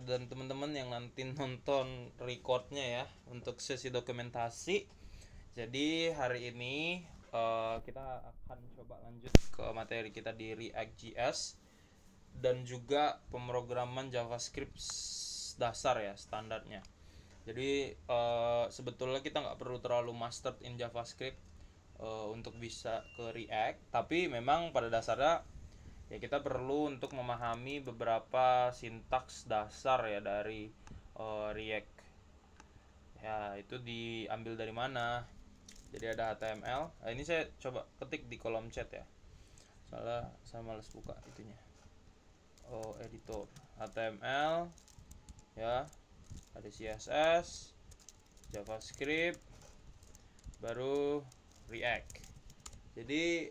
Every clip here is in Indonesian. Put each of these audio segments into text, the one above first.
dan teman-teman yang nanti nonton recordnya ya untuk sesi dokumentasi. Jadi hari ini kita akan coba lanjut ke materi kita di React.js dan juga pemrograman JavaScript dasar ya, standarnya. Jadi sebetulnya kita nggak perlu terlalu mastered in JavaScript untuk bisa ke React, tapi memang pada dasarnya ya kita perlu untuk memahami beberapa sintaks dasar ya dari React. Ya, itu diambil dari mana? Jadi ada HTML. Nah, ini saya coba ketik di kolom chat ya. Soalnya saya males buka itunya. Editor. HTML ya. Ada CSS, JavaScript, baru React. Jadi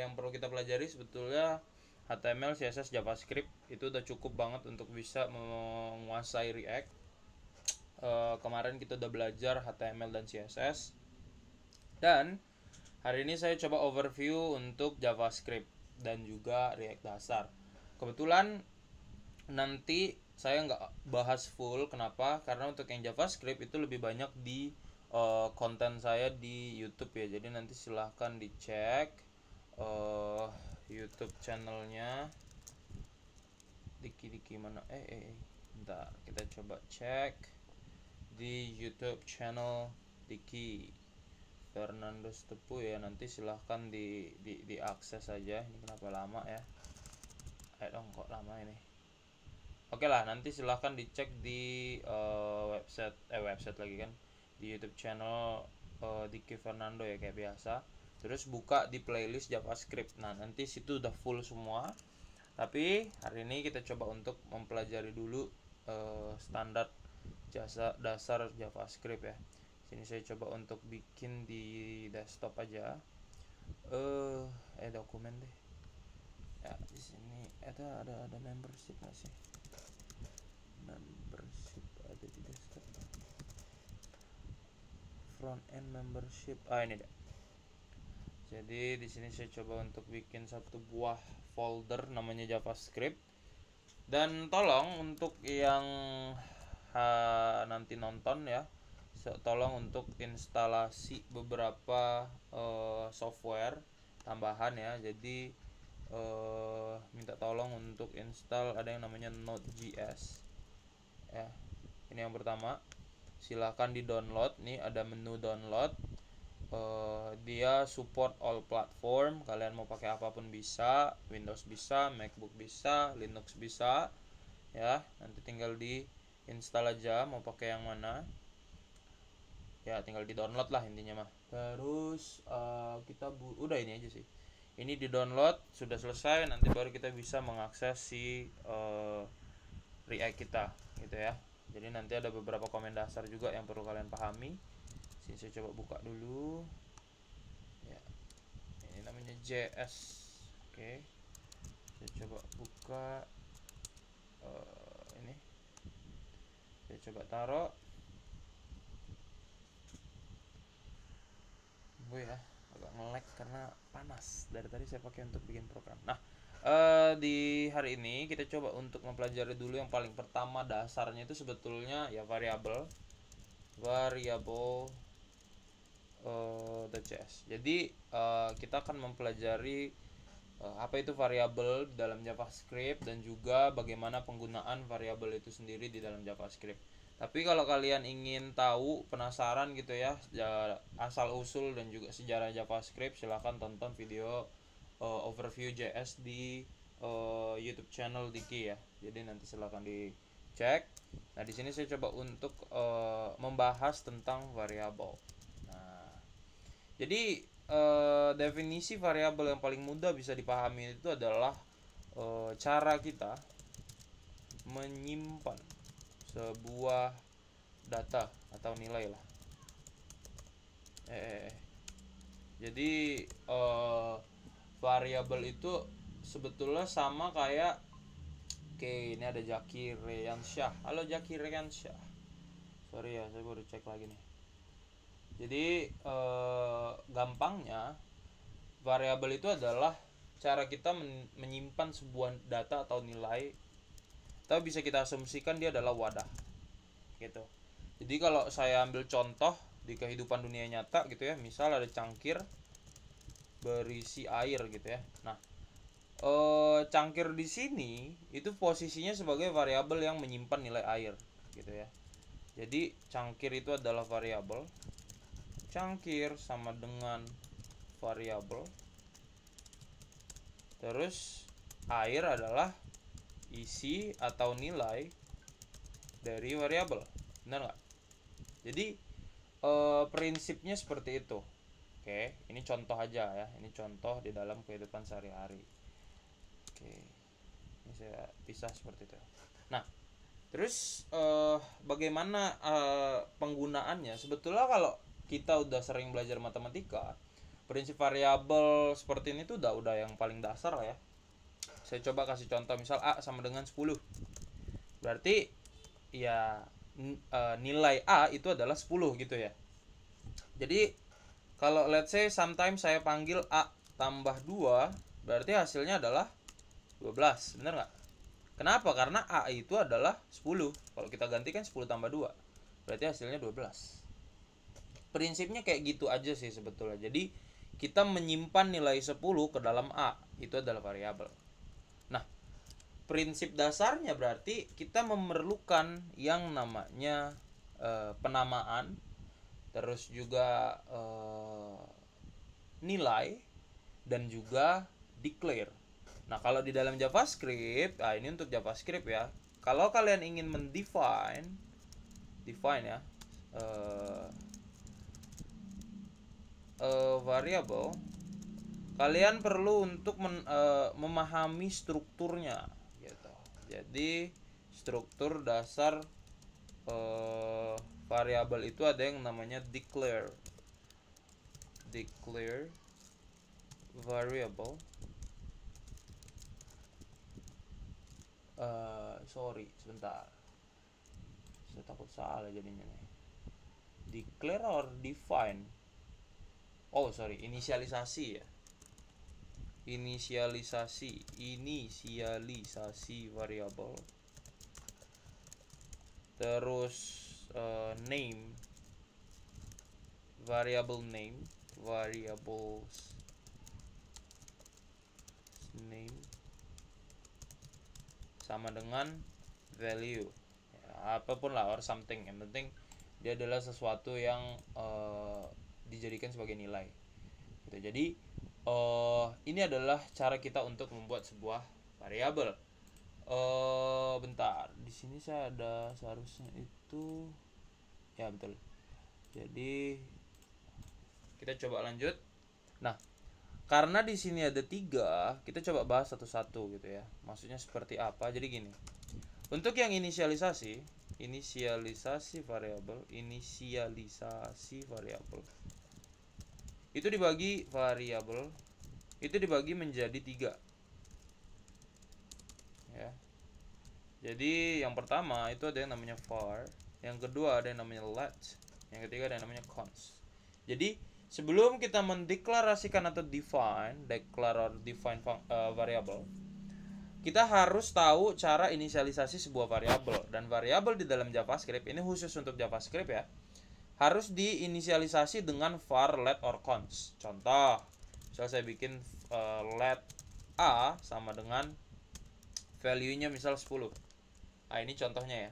yang perlu kita pelajari sebetulnya HTML, CSS, JavaScript itu udah cukup banget untuk bisa menguasai React. Kemarin kita udah belajar HTML dan CSS, dan hari ini saya coba overview untuk JavaScript dan juga React dasar. Kebetulan nanti saya nggak bahas full. Kenapa? Karena untuk yang JavaScript itu lebih banyak di konten saya di YouTube ya. Jadi nanti silahkan dicek YouTube channelnya Diki mana? Bentar, kita coba cek di YouTube channel Diki Fernando Tepu ya. Nanti silahkan diakses saja. Ini kenapa lama ya? Dong, kok lama ini? Oke lah, nanti silahkan dicek di website lagi kan, di YouTube channel Diki Fernando ya kayak biasa. Terus buka di playlist JavaScript. Nah, nanti situ udah full semua. Tapi hari ini kita coba untuk mempelajari dulu standar dasar JavaScript ya. Sini saya coba untuk bikin di desktop aja. Dokumen deh. Ya, di sini ada membership nggak sih? Membership ada di desktop. Front end membership. Ini deh. Jadi di sini saya coba untuk bikin satu buah folder namanya JavaScript. Dan tolong untuk yang nanti nonton ya, tolong untuk instalasi beberapa software tambahan ya. Jadi minta tolong untuk install, ada yang namanya Node.js ya. Ini yang pertama, silahkan di download. Nih ada menu download. Dia support all platform. Kalian mau pakai apapun bisa, Windows bisa, MacBook bisa, Linux bisa ya. Nanti tinggal di install aja mau pakai yang mana ya, tinggal di download lah intinya mah. Terus kita udah ini aja sih, ini di download sudah selesai. Nanti baru kita bisa mengakses si React kita gitu ya. Jadi nanti ada beberapa komen dasar juga yang perlu kalian pahami. Sini saya coba buka dulu ya, ini namanya JS. Oke, saya coba buka ini, saya coba taruh ya, agak nge-lag karena panas dari tadi saya pakai untuk bikin program. Nah, di hari ini kita coba untuk mempelajari dulu yang paling pertama, dasarnya itu sebetulnya ya variabel .js. Jadi kita akan mempelajari apa itu variabel dalam JavaScript dan juga bagaimana penggunaan variabel itu sendiri di dalam JavaScript. Tapi kalau kalian ingin tahu, penasaran gitu ya, asal usul dan juga sejarah JavaScript, silahkan tonton video overview JS di YouTube channel Diki ya. Jadi nanti silahkan dicek. Nah, di sini saya coba untuk membahas tentang variabel. Nah, jadi definisi variabel yang paling mudah bisa dipahami itu adalah cara kita menyimpan sebuah data atau nilai lah. Jadi variabel itu sebetulnya sama kayak, oke, ini ada Zakir Reyansyah. Halo Zakir Reyansyah. Sorry ya, saya baru cek lagi nih. Jadi gampangnya variabel itu adalah cara kita menyimpan sebuah data atau nilai atau bisa kita asumsikan dia adalah wadah gitu. Jadi kalau saya ambil contoh di kehidupan dunia nyata gitu ya, misal ada cangkir berisi air gitu ya. Nah, cangkir di sini itu posisinya sebagai variabel yang menyimpan nilai air gitu ya. Jadi cangkir itu adalah variabel. Cangkir sama dengan variabel. Terus air adalah isi atau nilai dari variabel. Benar nggak? Jadi prinsipnya seperti itu. Oke, ini contoh aja ya. Ini contoh di dalam kehidupan sehari-hari. Oke, ini saya pisah seperti itu. Nah, terus bagaimana penggunaannya? Sebetulnya kalau kita udah sering belajar matematika, prinsip variabel seperti ini tuh udah yang paling dasar lah ya. Saya coba kasih contoh, misal A sama dengan 10. Berarti ya nilai A itu adalah 10 gitu ya. Jadi kalau let's say sometimes saya panggil A tambah 2, berarti hasilnya adalah 12, bener nggak? Kenapa? Karena A itu adalah 10. Kalau kita gantikan 10 tambah 2, berarti hasilnya 12. Prinsipnya kayak gitu aja sih sebetulnya. Jadi kita menyimpan nilai 10 ke dalam A, itu adalah variabel. Nah, prinsip dasarnya berarti kita memerlukan yang namanya penamaan, terus juga nilai, dan juga declare. Nah, kalau di dalam JavaScript, ini untuk JavaScript ya. Kalau kalian ingin define ya, variable, kalian perlu untuk memahami strukturnya gitu. Jadi struktur dasar variabel itu ada yang namanya declare variable. Sorry, sebentar, saya takut salah jadinya nih. Declare or define? Oh sorry, inisialisasi ya. Inisialisasi variabel. Terus name, variables name sama dengan value ya, apapun lah, or something. Yang penting dia adalah sesuatu yang dijadikan sebagai nilai gitu. Jadi ini adalah cara kita untuk membuat sebuah variabel. Bentar, di sini saya ada seharusnya itu ya, betul. Jadi kita coba lanjut. Nah, karena di sini ada 3, kita coba bahas satu-satu gitu ya. Maksudnya seperti apa? Jadi gini. Untuk yang inisialisasi variabel, itu dibagi menjadi 3. Ya. Jadi yang pertama itu ada yang namanya var, yang kedua ada yang namanya let, yang ketiga ada yang namanya const. Jadi sebelum kita mendeklarasikan atau define variable, kita harus tahu cara inisialisasi sebuah variabel. Dan variabel di dalam JavaScript, ini khusus untuk JavaScript ya, harus diinisialisasi dengan var, let, or const. Contoh, misal saya bikin let A sama dengan value-nya misal 10. Ini contohnya ya.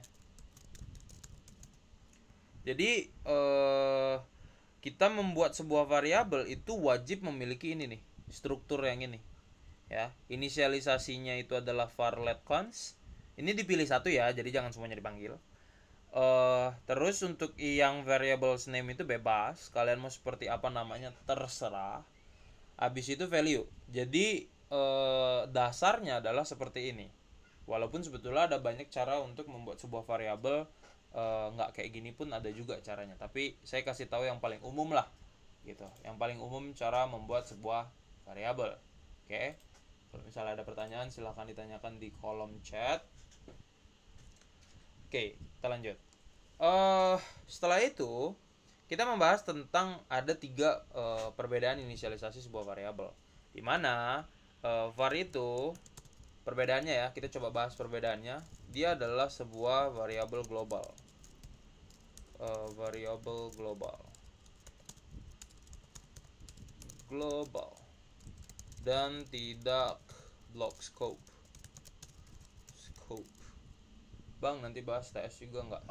Jadi kita membuat sebuah variabel itu wajib memiliki ini nih, struktur yang ini ya. Inisialisasinya itu adalah var, let, const. Ini dipilih satu ya, jadi jangan semuanya dipanggil. Terus untuk yang variables name itu bebas, kalian mau seperti apa namanya terserah. Habis itu value. Jadi dasarnya adalah seperti ini. Walaupun sebetulnya ada banyak cara untuk membuat sebuah variabel, nggak kayak gini pun ada juga caranya. Tapi saya kasih tahu yang paling umum lah, gitu. Yang paling umum cara membuat sebuah variabel. Oke. Kalau misalnya ada pertanyaan silahkan ditanyakan di kolom chat. Oke, kita lanjut. Setelah itu kita membahas tentang ada 3 perbedaan inisialisasi sebuah variabel. Di mana var itu perbedaannya ya, kita coba bahas perbedaannya. dia adalah sebuah variabel global. Variabel global dan tidak block scope. Bang, nanti bahas TS juga nggak?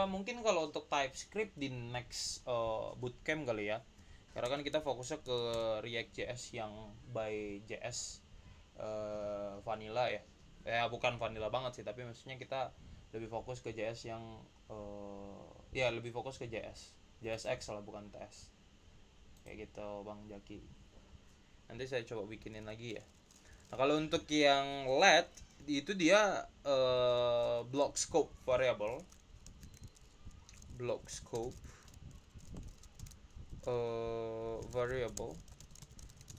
Mungkin kalau untuk TypeScript di next bootcamp kali ya. Karena kan kita fokusnya ke React.js yang by JS vanilla ya. Bukan vanilla banget sih, tapi maksudnya kita lebih fokus ke JS yang lebih fokus ke JSX lah, bukan TS. Kayak gitu Bang Jaki. Nanti saya coba bikinin lagi ya. Nah, kalau untuk yang let itu dia block scope variable. Variable.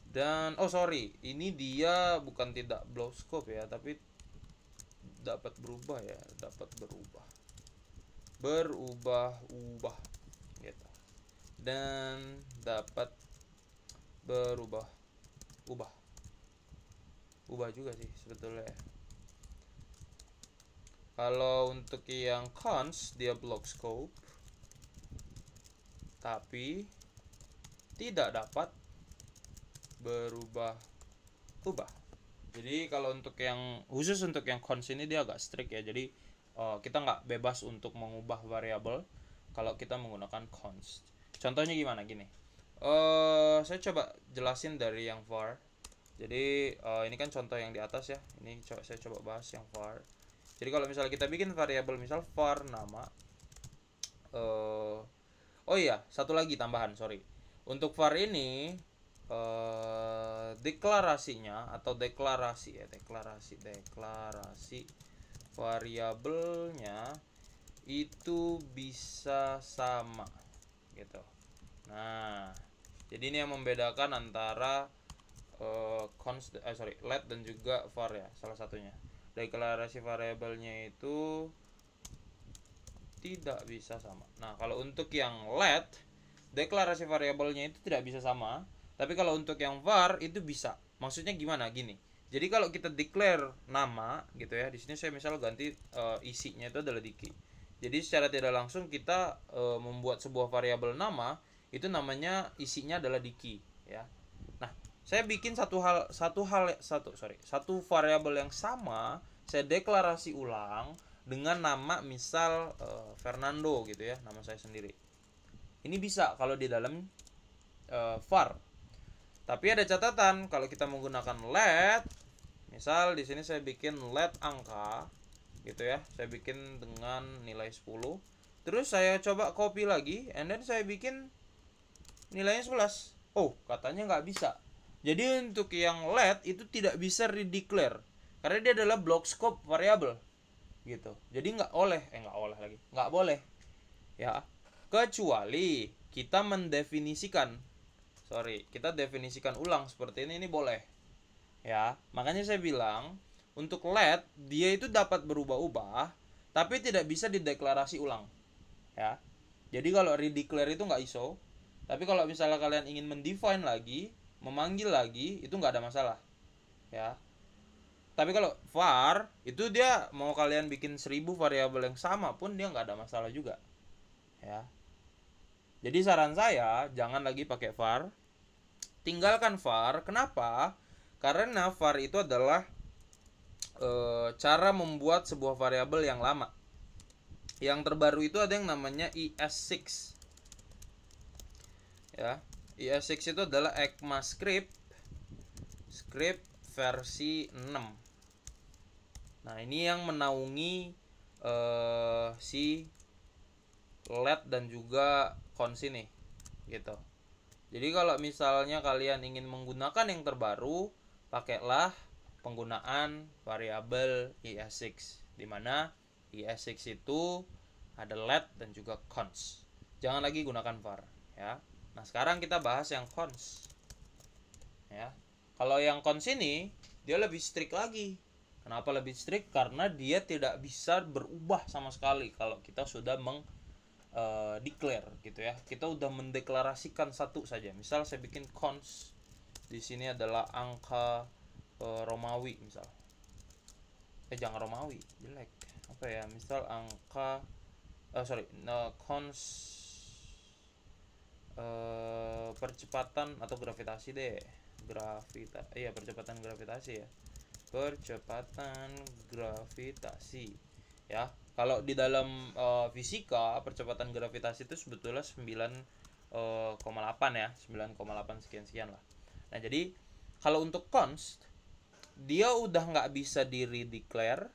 Dan ini dia bukan tidak block scope ya, tapi dapat berubah gitu. Dan dapat berubah juga sih sebetulnya. Kalau untuk yang cons dia block scope tapi tidak dapat berubah. Jadi kalau untuk yang khusus untuk yang cons ini dia agak strict ya. Jadi kita nggak bebas untuk mengubah variabel kalau kita menggunakan cons. Contohnya gimana gini? Saya coba jelasin dari yang var. Jadi ini kan contoh yang di atas ya. Ini saya coba bahas yang var. Jadi kalau misalnya kita bikin variabel misal var nama. Satu lagi tambahan, Untuk var ini deklarasinya atau deklarasi variabelnya itu bisa sama gitu. Nah, jadi ini yang membedakan antara let dan juga var ya, salah satunya. Deklarasi variabelnya itu tidak bisa sama. Nah, kalau untuk yang let, deklarasi variabelnya itu tidak bisa sama, tapi kalau untuk yang var itu bisa. Maksudnya gimana? Gini. Jadi kalau kita declare nama gitu ya, di sini saya misal ganti isinya itu adalah Diki. Jadi secara tidak langsung kita membuat sebuah variabel nama, itu namanya isinya adalah Diki ya. Nah, saya bikin satu variabel yang sama, saya deklarasi ulang dengan nama misal Fernando gitu ya, nama saya sendiri. Ini bisa kalau di dalam var. Tapi ada catatan kalau kita menggunakan let, misal di sini saya bikin let angka gitu ya. Saya bikin dengan nilai 10. Terus saya coba copy lagi and then saya bikin nilainya 11. Oh, katanya nggak bisa. Jadi untuk yang let itu tidak bisa redeclare karena dia adalah block scope variable gitu. Jadi nggak boleh ya, kecuali kita kita definisikan ulang seperti ini boleh ya. Makanya saya bilang untuk let dia itu dapat berubah-ubah tapi tidak bisa dideklarasi ulang ya. Jadi kalau redeclare itu nggak iso, tapi kalau misalnya kalian ingin mendefine lagi, memanggil lagi, itu nggak ada masalah ya. Tapi kalau var itu dia mau kalian bikin 1000 variabel yang sama pun dia nggak ada masalah juga ya. Jadi saran saya jangan lagi pakai var, tinggalkan var. Kenapa? Karena var itu adalah cara membuat sebuah variabel yang lama. Yang terbaru itu ada yang namanya ES6 ya. ES6 itu adalah ECMAScript versi 6. Nah, ini yang menaungi si let dan juga cons ini gitu. Jadi kalau misalnya kalian ingin menggunakan yang terbaru, pakailah penggunaan variabel ES6 di mana ES6 itu ada let dan juga cons. Jangan lagi gunakan var ya. Nah, sekarang kita bahas yang cons ya. Kalau yang cons ini dia lebih strict lagi. Kenapa lebih strict? Karena dia tidak bisa berubah sama sekali kalau kita sudah declare gitu ya. Kita udah mendeklarasikan satu saja. Misal saya bikin cons di sini adalah angka Romawi misal. Jangan Romawi, jelek. apa ya, misal angka percepatan atau gravitasi deh, percepatan gravitasi ya, percepatan gravitasi ya. Kalau di dalam fisika, percepatan gravitasi itu sebetulnya 9,8 ya, 9,8 sekian lah. Nah jadi kalau untuk const, dia udah nggak bisa di redeclare,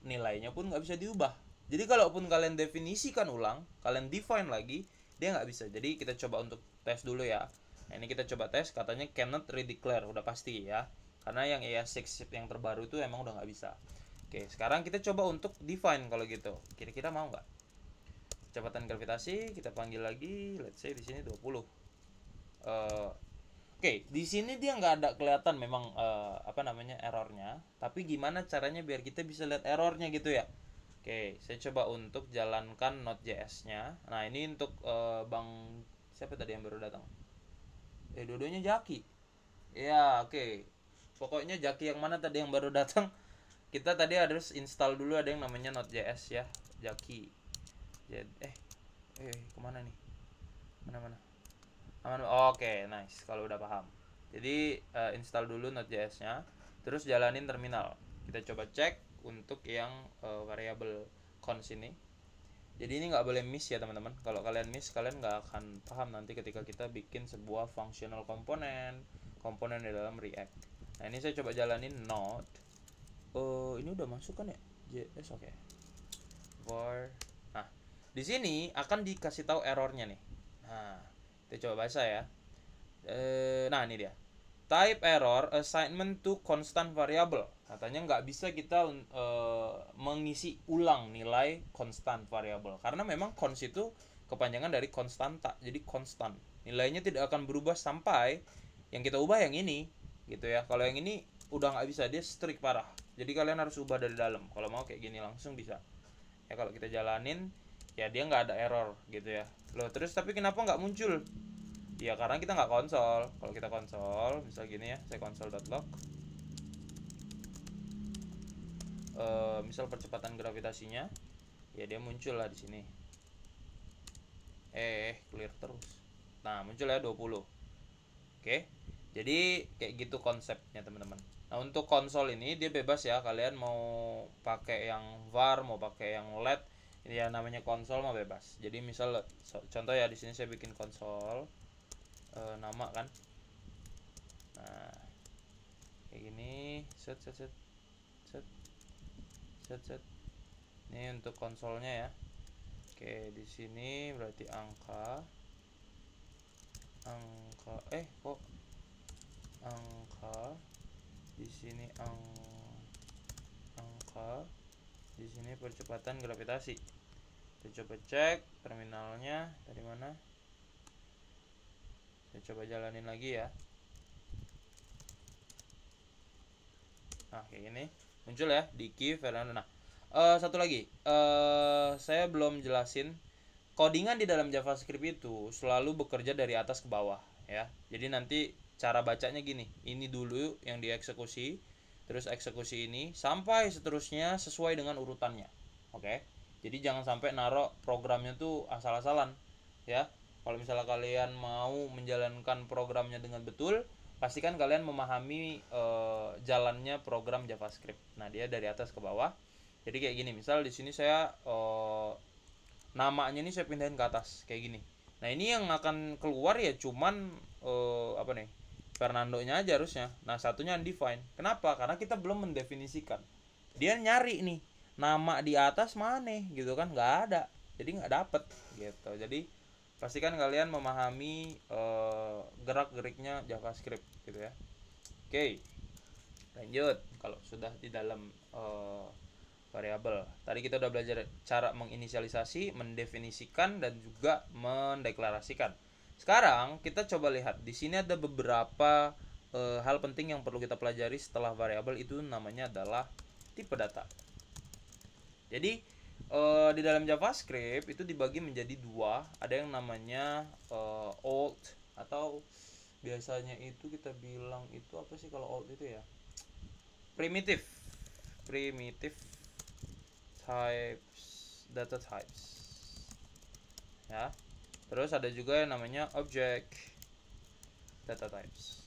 nilainya pun nggak bisa diubah. Jadi kalaupun kalian definisikan ulang, kalian define lagi, dia nggak bisa. Jadi kita coba untuk tes dulu ya. Nah ini kita coba tes, katanya cannot redeclare, udah pasti ya, karena yang ES6 yang terbaru itu emang udah nggak bisa. Oke, sekarang kita coba untuk define kalau gitu. Kira-kira mau nggak? Kecepatan gravitasi kita panggil lagi, let's say di sini 20. Oke, di sini dia nggak ada kelihatan memang errornya, tapi gimana caranya biar kita bisa lihat errornya gitu ya. Oke, saya coba untuk jalankan Node.js-nya. Nah, ini untuk Bang siapa tadi yang baru datang? Dua-duanya Jaki. Ya, oke. Pokoknya Jaki yang mana tadi yang baru datang? Kita tadi harus install dulu, ada yang namanya Node.js ya, Jaki. Jadi, kemana nih? Mana? Oke, nice kalau udah paham. Jadi install dulu Node.js-nya, terus jalanin terminal. Kita coba cek untuk yang variable const ini. Jadi ini nggak boleh miss ya teman-teman. Kalau kalian miss, kalian nggak akan paham nanti ketika kita bikin sebuah functional komponen di dalam React. Nah ini saya coba jalanin Node. Ini udah masuk kan ya? JS oke. Var. Nah di sini akan dikasih tahu errornya nih. Nah kita coba baca ya. Nah ini dia, type error assignment to constant variable. Katanya nggak bisa kita mengisi ulang nilai constant variable, karena memang const itu kepanjangan dari konstanta, jadi konstan, nilainya tidak akan berubah sampai yang kita ubah yang ini gitu ya. Kalau yang ini udah nggak bisa, dia strict parah, jadi kalian harus ubah dari dalam. Kalau mau kayak gini langsung bisa ya. Kalau kita jalanin ya dia nggak ada error gitu ya. Loh terus tapi kenapa nggak muncul? Ya karena kita nggak konsol. Kalau kita konsol, misal gini ya, saya console.log, misal percepatan gravitasinya, ya dia muncul lah di sini. Clear terus. Nah muncul ya 20. Oke, jadi kayak gitu konsepnya teman-teman. Nah untuk konsol ini dia bebas ya, kalian mau pakai yang var, mau pakai yang let, ini ya namanya konsol mah bebas. Jadi misal contoh ya, di sini saya bikin konsol nama kan. Nah kayak gini, set. Ini untuk konsolnya ya. Oke, di sini berarti angka di sini angka, di sini percepatan gravitasi. Kita coba cek terminalnya dari mana. Saya coba jalanin lagi ya. Nah kayak gini muncul ya di key variable. Nah satu lagi, saya belum jelasin, codingan di dalam JavaScript itu selalu bekerja dari atas ke bawah ya. Jadi nanti cara bacanya gini, ini dulu yang dieksekusi, terus eksekusi ini sampai seterusnya sesuai dengan urutannya. Oke, jadi jangan sampai naruh programnya tuh asal-asalan ya. Kalau misalnya kalian mau menjalankan programnya dengan betul, pastikan kalian memahami jalannya program JavaScript. Nah dia dari atas ke bawah. Jadi kayak gini, misal di sini saya namanya ini saya pindahin ke atas kayak gini. Nah ini yang akan keluar ya cuman Fernando-nya aja harusnya. Nah satunya undefined. Kenapa? Karena kita belum mendefinisikan. Dia nyari nih nama di atas mana gitu kan, nggak ada, jadi nggak dapet gitu. Jadi pastikan kalian memahami gerak-geriknya JavaScript gitu ya. Oke, lanjut. Kalau sudah di dalam variabel, tadi kita udah belajar cara menginisialisasi, mendefinisikan, dan juga mendeklarasikan. Sekarang kita coba lihat di sini ada beberapa hal penting yang perlu kita pelajari setelah variabel, itu namanya adalah tipe data. Jadi di dalam JavaScript itu dibagi menjadi dua, ada yang namanya old, atau biasanya itu kita bilang itu apa sih kalau old itu ya, primitif. data types ya. Terus ada juga yang namanya object data types.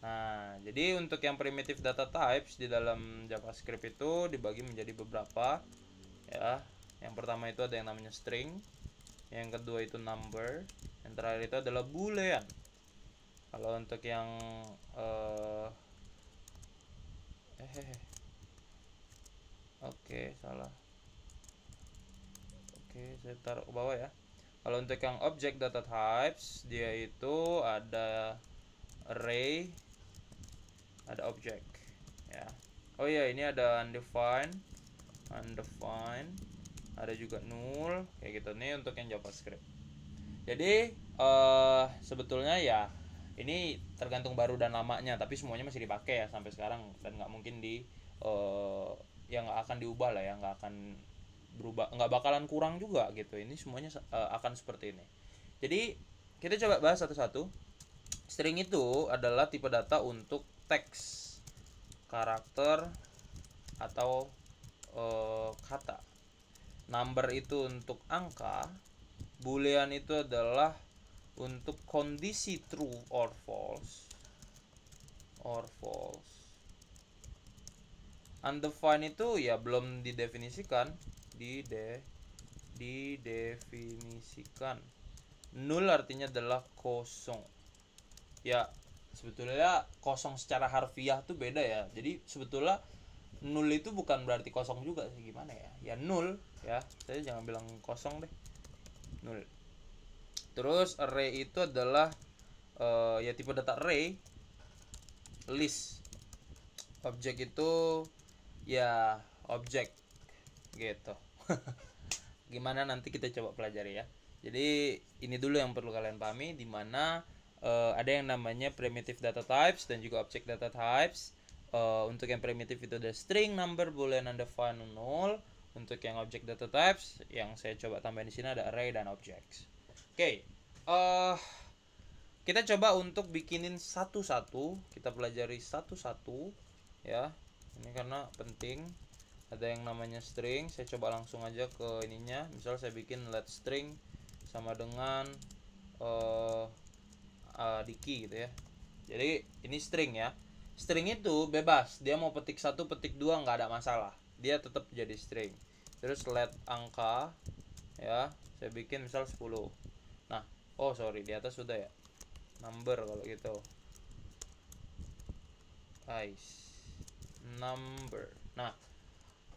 Nah, jadi untuk yang primitive data types di dalam JavaScript itu dibagi menjadi beberapa ya. Yang pertama itu ada yang namanya string, yang kedua itu number, yang terakhir itu adalah boolean. Kalau untuk yang salah. Saya taruh ke bawah ya. Kalau untuk yang object data types, dia itu ada array, ada object ya. Oh iya, ini ada undefined, ada juga null kayak gitu nih untuk yang JavaScript. Jadi sebetulnya ya ini tergantung baru dan lamanya, tapi semuanya masih dipakai ya sampai sekarang, dan nggak mungkin yang nggak akan diubah lah ya, nggak akan berubah, nggak bakalan kurang juga gitu. Ini semuanya akan seperti ini. Jadi kita coba bahas satu-satu. String itu adalah tipe data untuk teks, karakter, atau kata. Number itu untuk angka. Boolean itu adalah untuk kondisi true or false. Undefined itu ya belum didefinisikan. Didefinisikan. Null artinya adalah kosong. Ya, sebetulnya kosong secara harfiah tuh beda ya. Jadi sebetulnya null itu bukan berarti kosong juga sih, gimana ya? Ya null ya. Saya jangan bilang kosong deh. Null. Terus array itu adalah ya tipe data array. List. Object itu ya objek gitu. Gimana nanti kita coba pelajari ya. Jadi ini dulu yang perlu kalian pahami, di mana ada yang namanya primitive data types dan juga object data types. Untuk yang primitive itu ada string, number, boolean, undefined, null. Untuk yang object data types yang saya coba tambahin di sini ada array dan objects. Oke. Kita coba untuk bikinin satu-satu, kita pelajari satu-satu ya. Ini karena penting. Ada yang namanya string, saya coba langsung aja ke ininya. Misal saya bikin let string sama dengan Diki gitu ya. Jadi ini string ya. String itu bebas, dia mau petik 1, petik 2 nggak ada masalah, dia tetap jadi string. Terus let angka ya, saya bikin misal 10. Nah, sorry, di atas sudah ya, number kalau gitu. Number. Nah,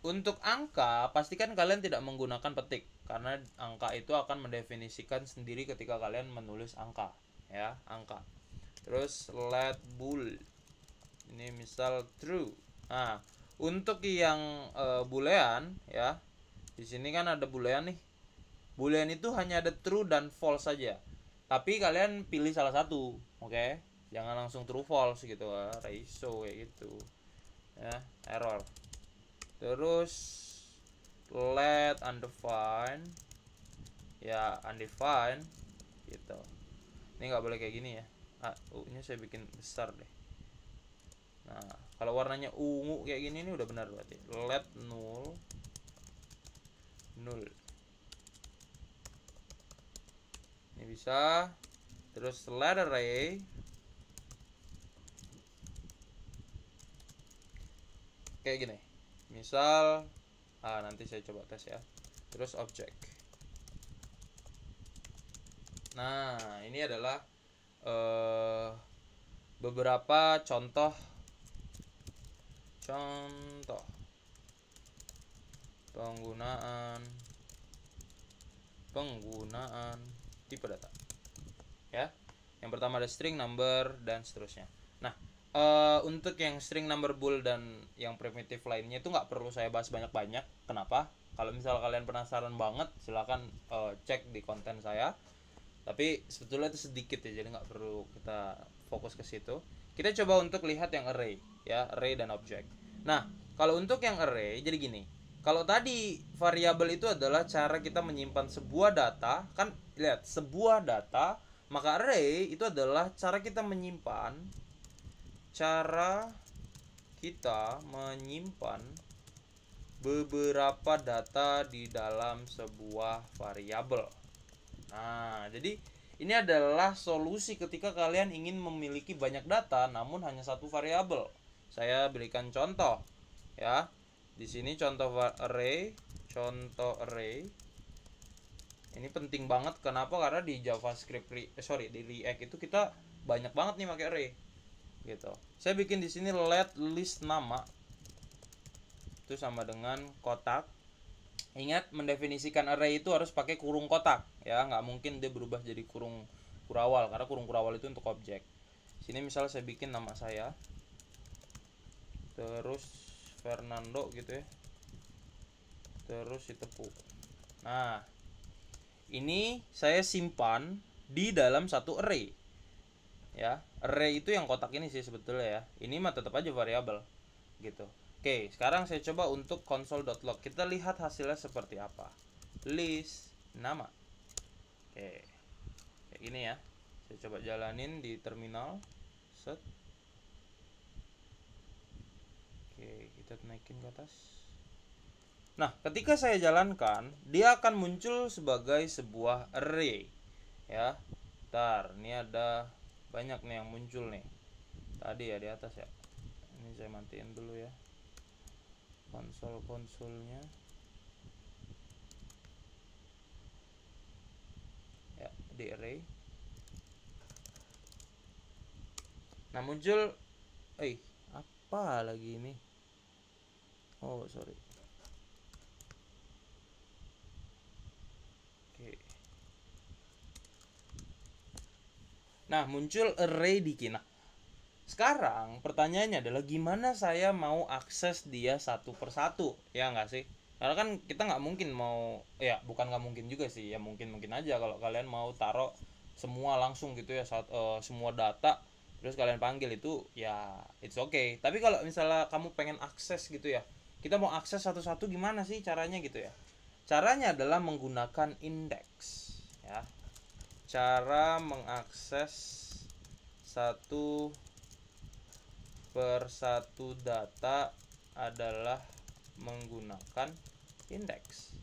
untuk angka, pastikan kalian tidak menggunakan petik, karena angka itu akan mendefinisikan sendiri ketika kalian menulis angka ya, angka. Terus let bool, ini misal true. Nah, untuk yang boolean ya, di sini kan ada boolean nih. Boolean itu hanya ada true dan false saja, tapi kalian pilih salah satu, oke? Jangan langsung true false gitu, ratio kayak gitu ya, error. Terus let undefined ya, undefined gitu. Ini nggak boleh kayak gini ya. Ini saya bikin besar deh. Nah, kalau warnanya ungu kayak gini ini udah benar berarti. Let null. Ini bisa. Terus let array. Kayak gini. Misal nanti saya coba tes ya. Terus object. Nah, ini adalah beberapa contoh penggunaan tipe data ya. Yang pertama ada string, number, dan seterusnya. Nah, untuk yang string, number, bool, dan yang primitif lainnya itu nggak perlu saya bahas banyak-banyak. Kenapa? Kalau misal kalian penasaran banget, silahkan cek di konten saya. Tapi sebetulnya itu sedikit ya, jadi nggak perlu kita fokus ke situ. Kita coba untuk lihat yang array ya, array dan object. Nah, kalau untuk yang array jadi gini. Kalau tadi variabel itu adalah cara kita menyimpan sebuah data, kan lihat sebuah data, maka array itu adalah cara kita menyimpan beberapa data di dalam sebuah variabel. Nah, jadi ini adalah solusi ketika kalian ingin memiliki banyak data namun hanya satu variabel. Saya berikan contoh ya. Di sini contoh array. Ini penting banget, kenapa? Karena di JavaScript di React itu kita banyak banget nih pakai array. Gitu. Saya bikin di sini let list nama itu sama dengan kotak. Ingat, mendefinisikan array itu harus pakai kurung kotak ya, nggak mungkin dia berubah jadi kurung kurawal karena kurung kurawal itu untuk objek. Sini misal saya bikin nama saya, terus Fernando gitu ya, terus si tepu. Nah, ini saya simpan di dalam satu array ya. Array itu yang kotak ini sih sebetulnya ya, ini mah tetap aja variabel gitu. Oke, sekarang saya coba untuk console.log. Kita lihat hasilnya seperti apa. List nama. Oke, kayak gini ya. Saya coba jalanin di terminal. Set. Oke, kita naikin ke atas. Nah, ketika saya jalankan, dia akan muncul sebagai sebuah array ya. Ntar, ini ada banyak nih yang muncul nih. Tadi ya di atas ya. Ini saya matiin dulu ya konsolnya ya, di array. Nah, muncul apa lagi ini? Oh, sorry. Oke. Nah, muncul array di kina. Sekarang pertanyaannya adalah gimana saya mau akses dia satu persatu, ya nggak sih? Karena kan kita nggak mungkin mau, ya bukan nggak mungkin juga sih, ya mungkin aja kalau kalian mau taruh semua langsung gitu ya, semua data terus kalian panggil itu ya it's okay. Tapi kalau misalnya kamu pengen akses gitu ya, kita mau akses satu-satu gimana sih caranya gitu ya? Caranya adalah menggunakan indeks ya. Cara mengakses satu persatu data adalah menggunakan indeks.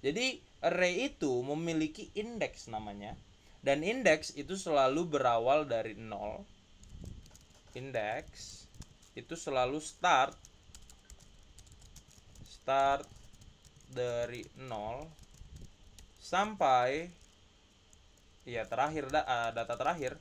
Jadi array itu memiliki indeks namanya, dan indeks itu selalu berawal dari 0. Indeks itu selalu start dari 0 sampai ya terakhir data terakhir.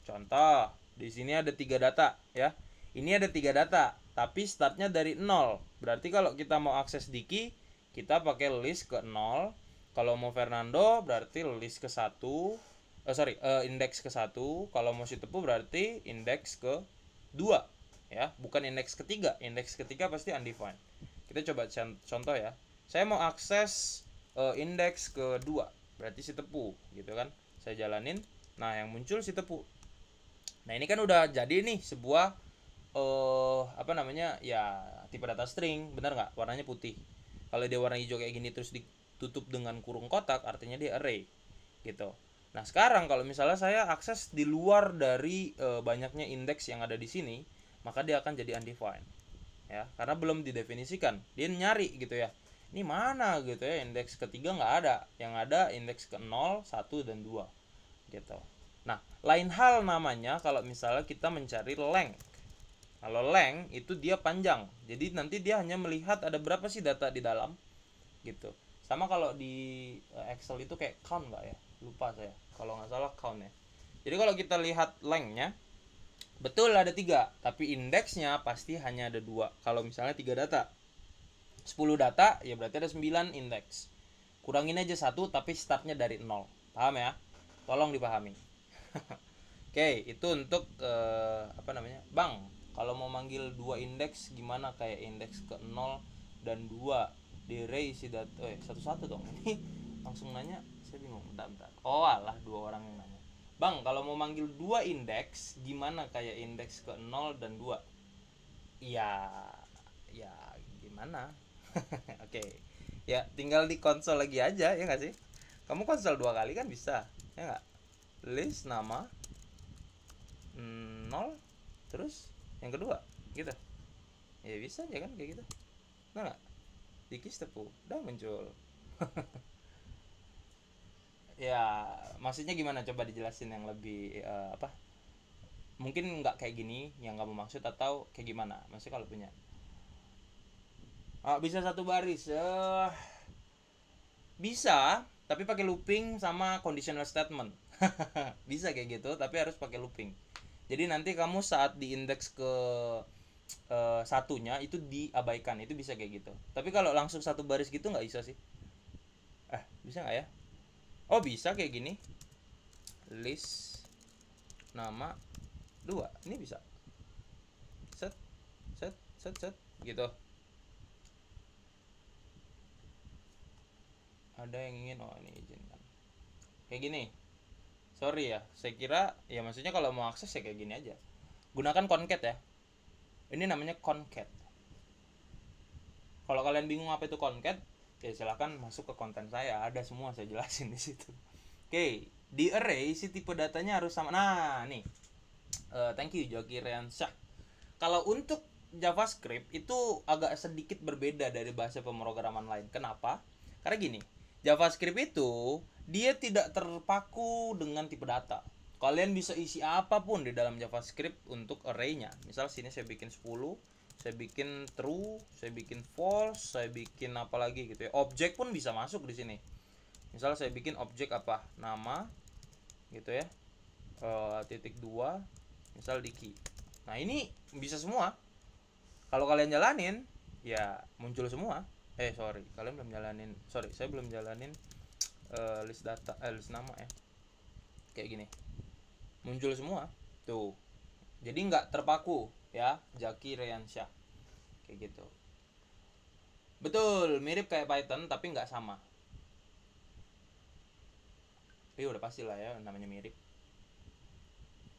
Contoh, di sini ada 3 data ya. Ini ada 3 data, tapi startnya dari 0. Berarti kalau kita mau akses Diki, kita pakai list ke 0. Kalau mau Fernando berarti list ke 1. Indeks ke 1. Kalau mau si Tepu berarti indeks ke 2 ya, bukan indeks ketiga. Indeks ketiga pasti undefined. Kita coba contoh ya. Saya mau akses indeks ke 2, berarti si Tepu gitu kan. Saya jalanin. Nah, yang muncul si Tepu. Nah, ini kan udah jadi nih sebuah ya tipe data string, benar nggak? Warnanya putih. Kalau dia warna hijau kayak gini terus ditutup dengan kurung kotak, artinya dia array gitu. Nah, sekarang kalau misalnya saya akses di luar dari banyaknya indeks yang ada di sini, maka dia akan jadi undefined ya, karena belum didefinisikan. Dia nyari gitu ya, ini mana gitu ya, indeks ketiga nggak ada, yang ada indeks ke 0, 1, dan 2 gitu. Nah, lain hal namanya kalau misalnya kita mencari length. Kalau length itu dia panjang. Jadi nanti dia hanya melihat ada berapa sih data di dalam gitu. Sama kalau di Excel itu kayak count nggak ya? Lupa saya. Kalau nggak salah count ya. Jadi kalau kita lihat length-nya, betul ada 3, tapi indeksnya pasti hanya ada 2. Kalau misalnya 3 data, 10 data, ya berarti ada 9 indeks. Kurangin aja 1, tapi startnya dari 0. Paham ya? Tolong dipahami. Oke, itu untuk Bang, kalau mau manggil 2 indeks gimana, kayak indeks ke 0 dan 2 di array isi data satu-satu dong. Ini langsung nanya, saya bingung. Bentar. Oh, alah, 2 orang yang nanya. Bang, kalau mau manggil 2 indeks gimana, kayak indeks ke 0 dan 2? Ya gimana? Oke. Ya, tinggal di konsol lagi aja, ya nggak sih? Kamu konsol 2 kali kan bisa, ya nggak? List nama 0, terus yang kedua gitu ya, bisa aja kan kayak gitu. Nah, dikis tepu udah muncul. Ya, maksudnya gimana, coba dijelasin yang lebih apa, mungkin nggak kayak gini yang kamu maksud, atau kayak gimana maksudnya kalau punya. Bisa satu baris, bisa tapi pakai looping sama conditional statement. Bisa kayak gitu tapi harus pakai looping. Jadi nanti kamu saat diindeks ke satunya itu diabaikan, itu bisa kayak gitu. Tapi kalau langsung satu baris gitu nggak bisa sih. Bisa nggak ya? Oh, bisa kayak gini, list nama dua, ini bisa set set set set gitu. Ada yang ingin, oh ini izinkan kayak gini. Sorry ya, saya kira ya maksudnya kalau mau akses ya kayak gini aja. Gunakan concat ya, ini namanya concat. Kalau kalian bingung apa itu concat, ya silahkan masuk ke konten saya, ada semua saya jelasin di situ. Oke, di array si tipe datanya harus sama. Nah nih, thank you Joki Riansyah. Kalau untuk JavaScript itu agak sedikit berbeda dari bahasa pemrograman lain. Kenapa? Karena gini, JavaScript itu dia tidak terpaku dengan tipe data. Kalian bisa isi apapun di dalam JavaScript untuk array-nya. Misal sini saya bikin 10, saya bikin true, saya bikin false, saya bikin apa lagi gitu ya. Objek pun bisa masuk di sini. Misal saya bikin objek apa? Nama gitu ya. Titik 2, misal di key. Nah, ini bisa semua. Kalau kalian jalanin, ya muncul semua. Kalian belum jalanin. Saya belum jalanin list data, list nama ya. Kayak gini. Muncul semua. Tuh. Jadi nggak terpaku ya, Jaki Riansyah. Kayak gitu. Betul, mirip kayak Python tapi nggak sama. Udah pasti lah ya, namanya mirip.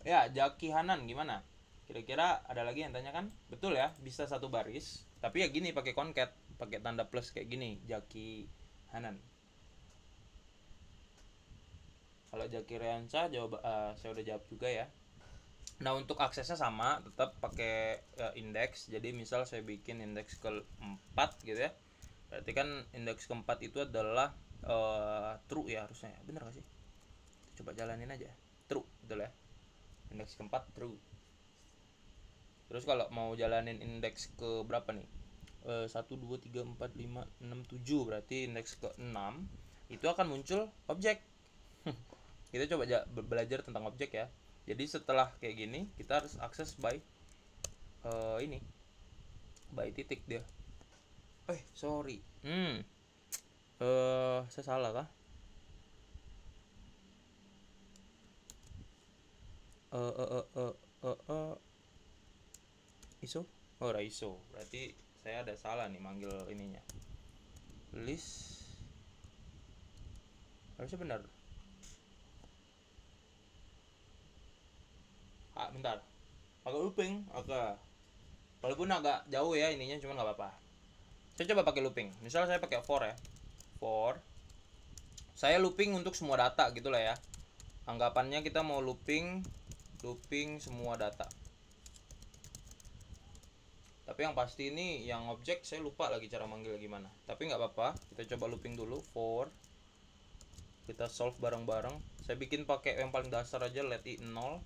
Ya, Jaki Hanan gimana? Kira-kira ada lagi yang tanya kan? Betul ya, bisa satu baris. Tapi ya gini, pakai concat, pakai tanda plus kayak gini, Jaki Hanan. Kalau Jaki Riansyah jawab, saya udah jawab juga ya. Nah, untuk aksesnya sama, tetap pakai indeks. Jadi misal saya bikin indeks ke-4 gitu ya. Berarti kan indeks ke-4 itu adalah true ya harusnya. Bener gak sih? Coba jalanin aja. True, betul ya. Indeks ke-4 true. Terus kalau mau jalanin indeks ke berapa nih? 1, 2, 3, 4, 5, 6, 7. Berarti indeks ke-6 itu akan muncul objek. Kita coba belajar tentang objek ya. Jadi setelah kayak gini kita harus akses by ini, by titik dia. Sorry. Saya salah kah? ISO? ISO. Berarti saya ada salah nih manggil ininya. List harusnya benar. Bentar. Agak looping. Walaupun agak jauh ya ininya, cuman nggak apa-apa. Saya coba pakai looping. Misal saya pakai for ya. For. Saya looping untuk semua data gitulah ya. Anggapannya kita mau looping semua data. Tapi yang pasti ini yang objek saya lupa lagi cara manggil gimana. Tapi nggak apa-apa, kita coba looping dulu. For, kita solve bareng-bareng. Saya bikin pakai yang paling dasar aja, let i 0,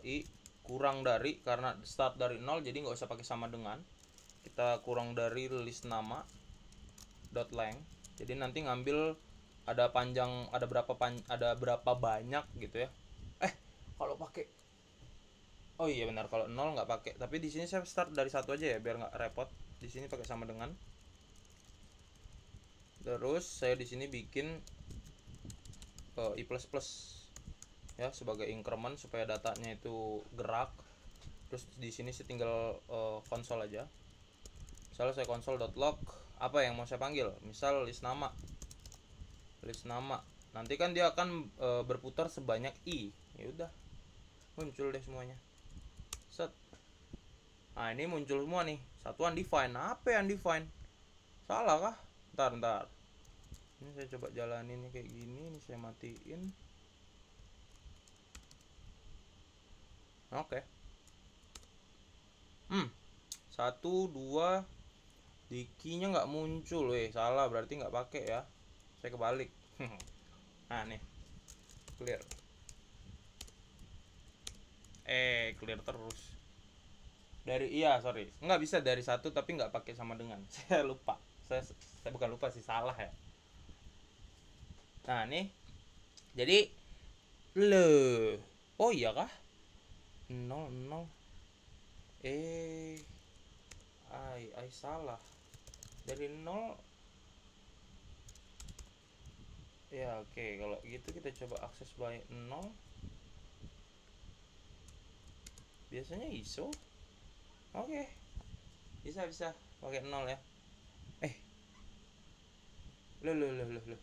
i kurang dari, karena start dari 0 jadi nggak usah pakai sama dengan. Kita kurang dari list nama dot length. Jadi nanti ngambil ada panjang, ada berapa banyak gitu ya. Kalau pakai, oh iya benar, kalau 0 nggak pakai. Tapi di sini saya start dari 1 aja ya biar nggak repot. Di sini pakai sama dengan. Terus saya di sini bikin i++ ya sebagai increment supaya datanya itu gerak. Terus di sini saya tinggal konsol aja. Misalnya saya console.log apa yang mau saya panggil, misal list nama. Nanti kan dia akan berputar sebanyak i. Ya udah, muncul deh semuanya. Set. Nah, ini muncul semua nih. Satu undefined. Apa yang undefined? Salah kah? Bentar. Ini saya coba jalanin kayak gini. Ini saya matiin. Oke. 1, 2, Dikinya nggak muncul, salah berarti nggak pakai ya. Saya kebalik. Nah nih, clear. Clear terus. Sorry, nggak bisa dari satu tapi nggak pakai sama dengan. Saya lupa. Saya bukan lupa sih, salah ya. Nah nih, jadi le. Oh iya kah? Nol nol. Salah. Dari nol. Ya oke, kalau gitu kita coba akses by 0. Biasanya ISO. Oke. Bisa pakai 0 ya. Loh.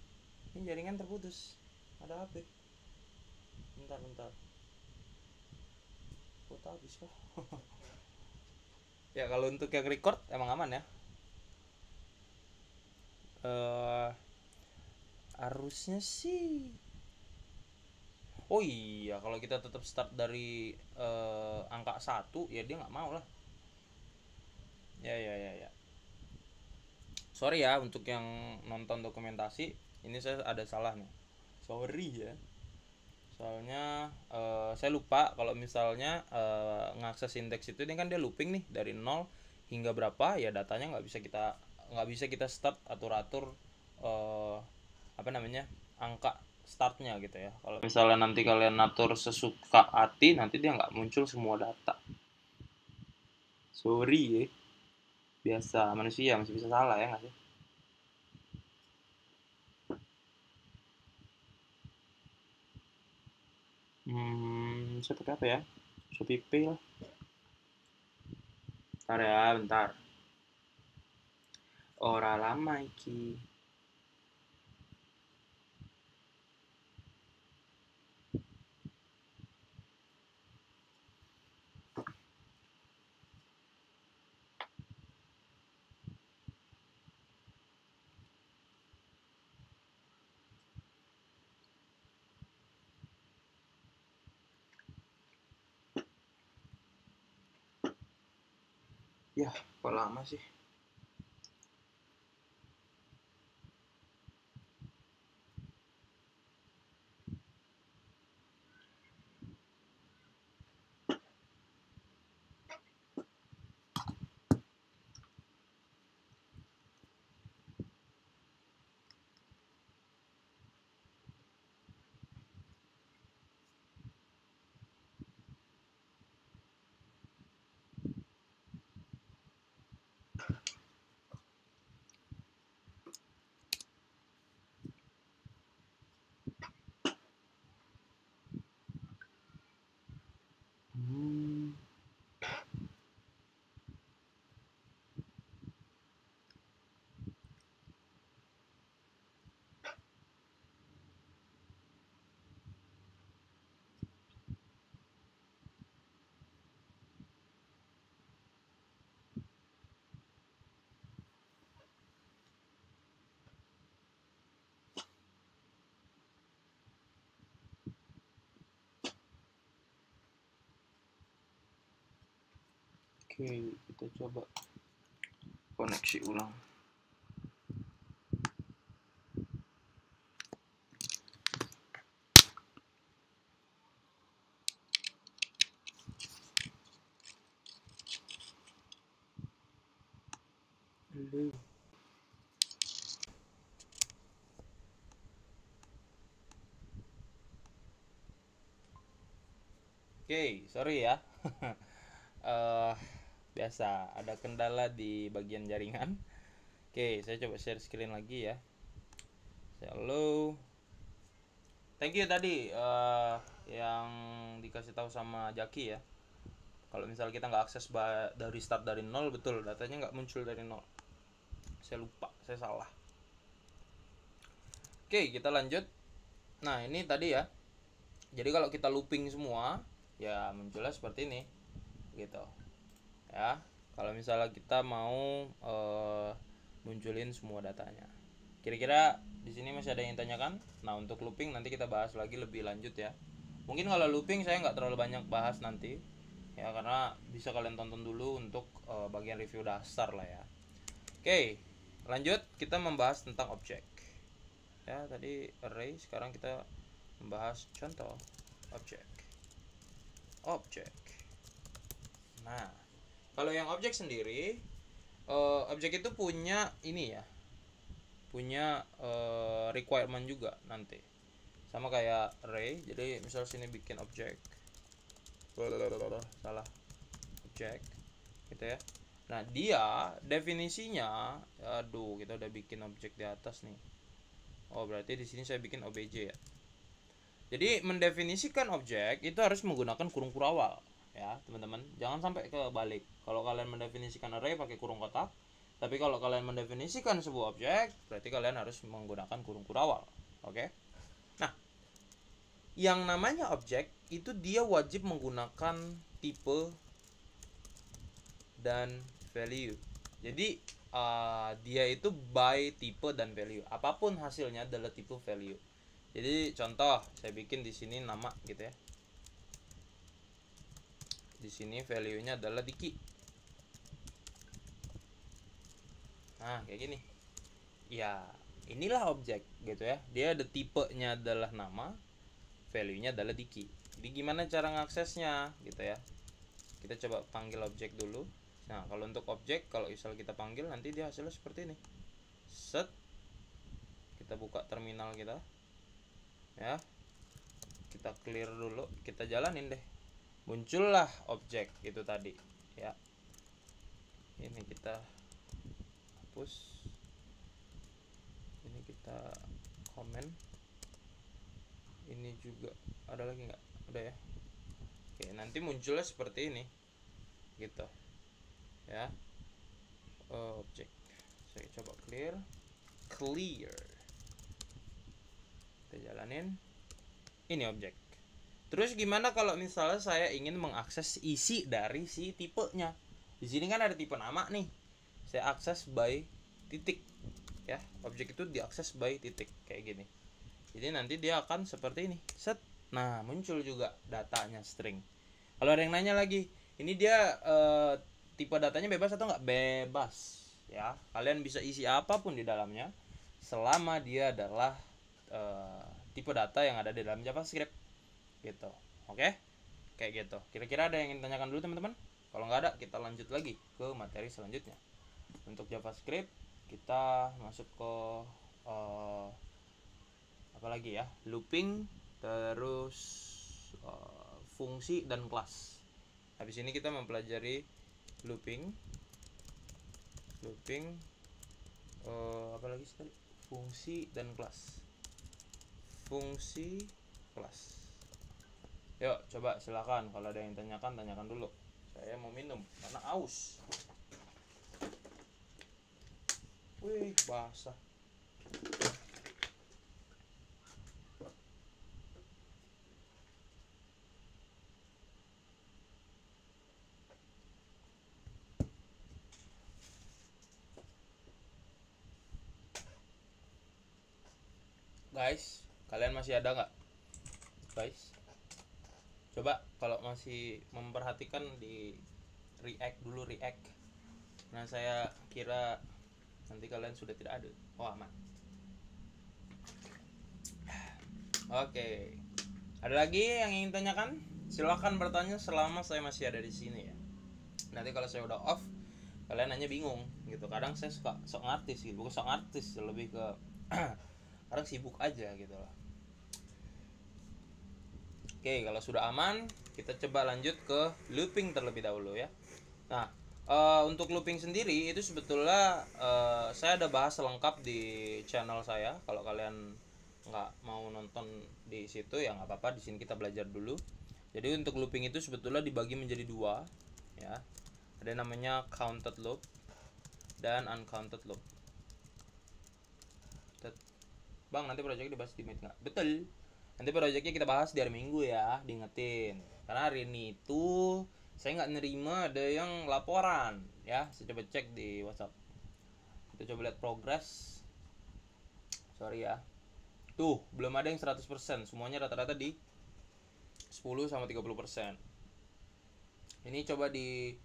Ini jaringan terputus. Ada apa? Bentar. Kuota habis kah? Ya kalau untuk yang record emang aman ya. Harusnya sih. Oh iya, kalau kita tetap start dari angka 1 ya dia nggak mau lah. Ya. Sorry ya untuk yang nonton dokumentasi, ini saya ada salah nih. Sorry ya. Soalnya saya lupa kalau misalnya ngakses indeks itu, ini kan dia looping nih dari 0 hingga berapa ya, datanya nggak bisa kita start atur apa namanya, angka startnya gitu ya. Kalau misalnya nanti kalian atur sesuka hati, nanti dia nggak muncul semua data. Sorry ya, biasa manusia masih bisa salah ya nggak sih. Saya pakai apa ya? Shopee Pay lah. Bentar. Ora lama iki. Ya, kok lama sih? Oke, kita coba koneksi ulang. Oke, sorry ya. Biasa ada kendala di bagian jaringan. Oke, saya coba share screen lagi ya. Halo. Thank you tadi yang dikasih tahu sama Jaki ya. Kalau misalnya kita nggak akses dari start dari 0, betul datanya nggak muncul dari 0. Saya lupa, saya salah. Oke, kita lanjut. Nah, ini tadi ya. Jadi kalau kita looping semua, ya munculnya seperti ini. Gitu. Ya, kalau misalnya kita mau munculin semua datanya. Kira-kira di sini masih ada yang tanyakan? Nah, untuk looping nanti kita bahas lagi lebih lanjut ya. Mungkin kalau looping saya nggak terlalu banyak bahas nanti, ya karena bisa kalian tonton dulu untuk bagian review dasar lah ya. Oke, lanjut kita membahas tentang objek. Ya, tadi array, sekarang kita membahas contoh objek. Objek. Nah, kalau yang objek sendiri, objek itu punya ini ya, punya requirement juga nanti. Sama kayak array. Jadi misal sini bikin objek, salah, objek gitu ya. Nah, dia definisinya, aduh, kita udah bikin objek di atas nih. Oh, berarti di sini saya bikin obj ya. Jadi mendefinisikan objek itu harus menggunakan kurung kurawal ya, teman-teman. Jangan sampai kebalik. Kalau kalian mendefinisikan array pakai kurung kotak, tapi kalau kalian mendefinisikan sebuah objek, berarti kalian harus menggunakan kurung kurawal. Oke? Nah, yang namanya objek itu dia wajib menggunakan tipe dan value. Jadi dia itu by tipe dan value. Apapun hasilnya adalah tipe value. Jadi contoh saya bikin di sini nama gitu ya. Di sini value-nya adalah Diki. Nah, kayak gini. Ya, inilah objek gitu ya. Dia ada tipenya adalah nama, value-nya adalah Diki. Jadi gimana cara ngaksesnya gitu ya. Kita coba panggil objek dulu. Nah, kalau untuk objek, kalau misal kita panggil nanti dia hasilnya seperti ini. Set. Kita buka terminal kita. Ya, kita clear dulu, kita jalanin deh, muncullah objek itu tadi ya. Ini kita hapus, ini kita komen, ini juga ada lagi nggak? Udah ya. Oke, nanti munculnya seperti ini gitu ya. Objek, saya coba clear, kita jalanin. Ini objek. Terus gimana kalau misalnya saya ingin mengakses isi dari si tipenya? Di sini kan ada tipe nama nih. Saya akses by titik ya. Objek itu diakses by titik kayak gini. Jadi nanti dia akan seperti ini. Set. Nah, muncul juga datanya string. Kalau ada yang nanya lagi, ini dia tipe datanya bebas atau nggak? Bebas ya. Kalian bisa isi apapun di dalamnya selama dia adalah tipe data yang ada di dalam JavaScript gitu. Oke? Kayak gitu. Kira-kira ada yang ingin tanyakan dulu teman-teman? Kalau nggak ada, kita lanjut lagi ke materi selanjutnya. Untuk JavaScript kita masuk ke apa lagi ya? Looping, terus fungsi dan kelas. Habis ini kita mempelajari looping, apa lagi tadi? Fungsi dan kelas. Fungsi kelas. Yuk, coba silakan kalau ada yang tanyakan dulu. Saya mau minum karena aus. Wih, basah. Guys, kalian masih ada nggak? Guys, coba kalau masih memperhatikan di react dulu, react. Nah, saya kira nanti kalian sudah tidak ada. Oh, aman. Oke. Ada lagi yang ingin tanyakan? Silahkan bertanya selama saya masih ada di sini ya. Nanti kalau saya udah off, kalian nanya bingung gitu. Kadang saya suka sok ngartis gitu, bukan sok ngartis, lebih ke kadang sibuk aja gitu loh. Oke, kalau sudah aman, kita coba lanjut ke looping terlebih dahulu ya. Nah, untuk looping sendiri itu sebetulnya saya ada bahas lengkap di channel saya. Kalau kalian nggak mau nonton di situ ya nggak apa-apa. Di sini kita belajar dulu. Jadi untuk looping itu sebetulnya dibagi menjadi dua ya. Ada namanya counted loop dan uncounted loop. Bang, nanti proyeknya dibahas di Meet nggak? Betul. Nanti proyeknya kita bahas di hari Minggu ya, diingetin. Karena hari ini itu saya nggak nerima ada yang laporan ya. Saya coba cek di WhatsApp. Kita coba lihat progress. Sorry ya. Tuh, belum ada yang 100%. Semuanya rata-rata di 10 sama 30%. Ini coba di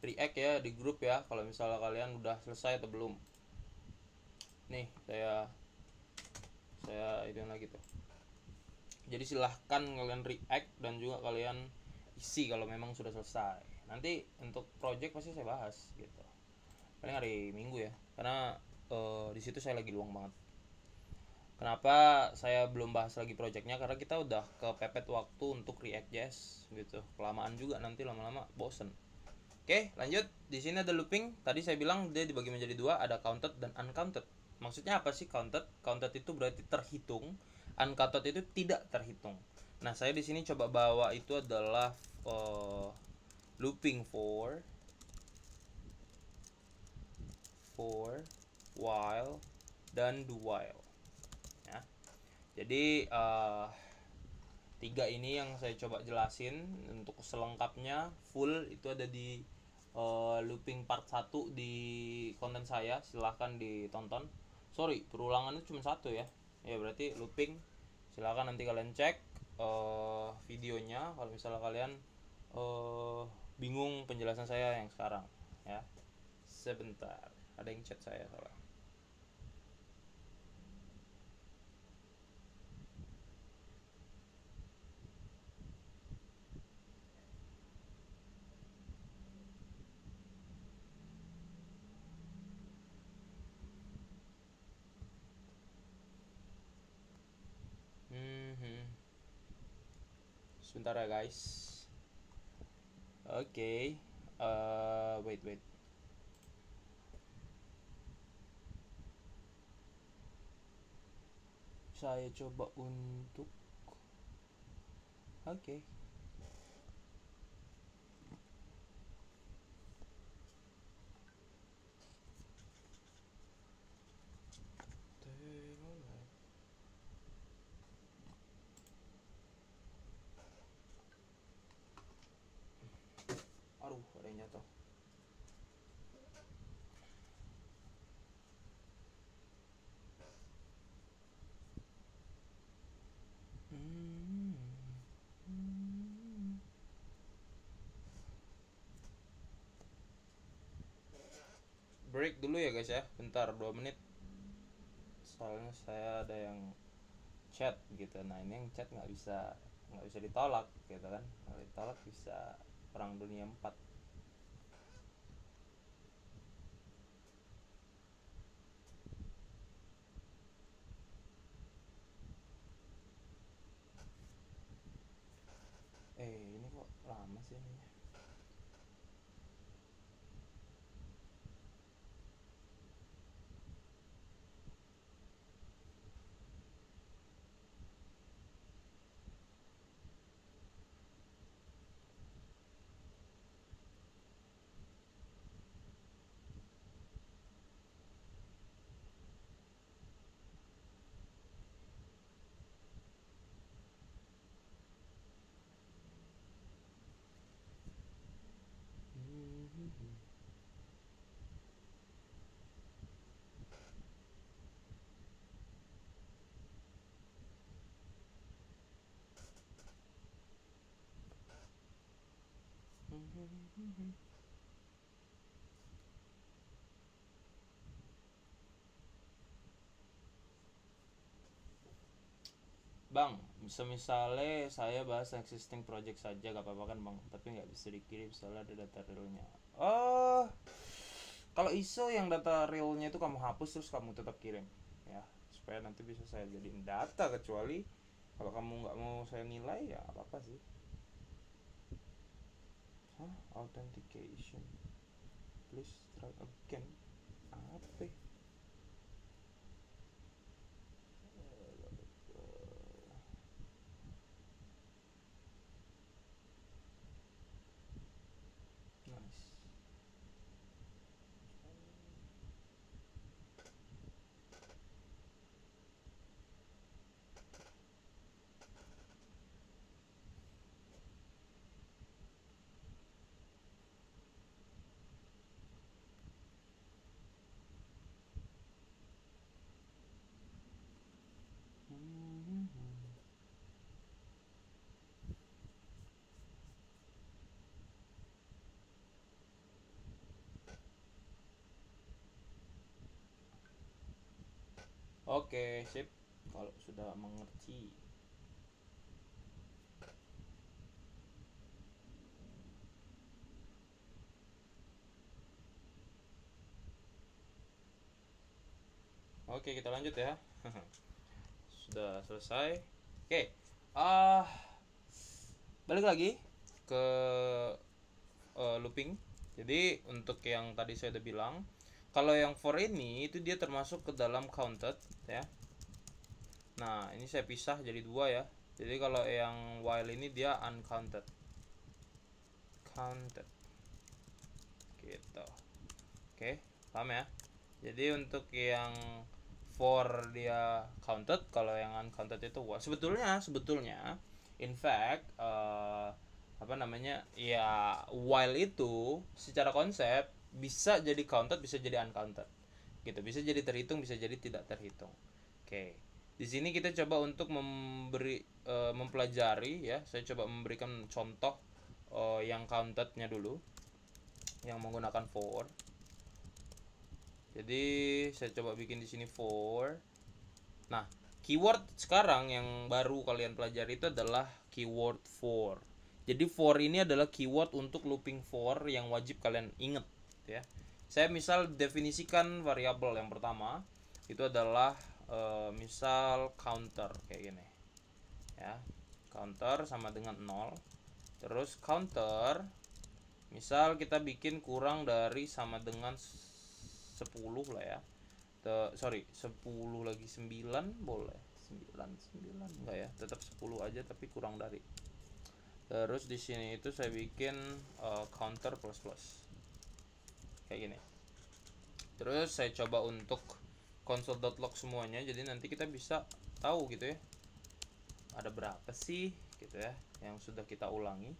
react ya di grup ya kalau misalnya kalian udah selesai atau belum. Nih saya itu lagi tuh. Jadi silahkan kalian react dan juga kalian isi kalau memang sudah selesai. Nanti untuk project pasti saya bahas gitu. Paling hari Minggu ya, karena di situ saya lagi luang banget. Kenapa saya belum bahas lagi projectnya? Karena kita udah kepepet waktu untuk React.js gitu. Kelamaan juga nanti lama-lama bosen. Oke, lanjut. Di sini ada looping. Tadi saya bilang dia dibagi menjadi dua, ada counted dan uncounted. Maksudnya apa sih counted? Counted itu berarti terhitung, uncounted itu tidak terhitung. Nah, saya di sini coba bawa itu adalah looping for while dan do while. Ya. Jadi tiga ini yang saya coba jelasin. Untuk selengkapnya full itu ada di looping part 1 di konten saya, silahkan ditonton. Sorry, perulangannya cuma satu ya. Ya berarti looping, silahkan nanti kalian cek videonya kalau misalnya kalian bingung penjelasan saya yang sekarang ya. Sebentar, ada yang chat saya salah. Sebentar ya guys. Oke. Wait. Saya coba untuk oke. Aduh, ada yang jatuh. Break dulu ya guys ya, bentar 2 menit. Soalnya saya ada yang chat gitu. Nah ini yang chat nggak bisa ditolak gitu kan. Kalau ditolak bisa perang dunia 4. Ini kok lama sih ini. Bang, misalnya saya bahas existing project saja gak apa-apa kan bang, tapi nggak bisa dikirim soalnya ada data realnya. Oh, kalau ISO yang data realnya itu kamu hapus terus kamu tetap kirim ya, supaya nanti bisa saya jadiin data. Kecuali kalau kamu nggak mau saya nilai ya apa sih. Authentication, please try again. Apa? Nice. Oke, sip. Kalau sudah mengerti. Oke, kita lanjut ya. Sudah selesai. Oke. Ah, balik lagi ke looping. Jadi untuk yang tadi saya udah bilang, kalau yang for ini itu dia termasuk ke dalam counted ya. Nah, ini saya pisah jadi dua ya. Jadi kalau yang while ini dia uncounted. Counted. Gitu. Oke, paham ya? Jadi untuk yang for dia counted, kalau yang uncounted itu while. Sebetulnya in fact apa namanya? Ya while itu secara konsep bisa jadi counted, bisa jadi uncounted. Gitu, bisa jadi terhitung, bisa jadi tidak terhitung. Oke. Di sini kita coba untuk mempelajari ya. Saya coba memberikan contoh yang countednya dulu, yang menggunakan for. Jadi saya coba bikin di sini for. Nah, keyword sekarang yang baru kalian pelajari itu adalah keyword for. Jadi for ini adalah keyword untuk looping for yang wajib kalian ingat ya. Saya misal definisikan variabel yang pertama itu adalah misal counter kayak gini. Ya. Counter sama dengan 0. Terus counter misal kita bikin kurang dari sama dengan 10 lah ya. Sorry, 10 lagi 9 boleh. 9 enggak ya, tetap 10 aja tapi kurang dari. Terus di sini itu saya bikin counter plus plus kayak gini. Terus saya coba untuk console.log semuanya, jadi nanti kita bisa tahu gitu ya, ada berapa sih gitu ya yang sudah kita ulangi.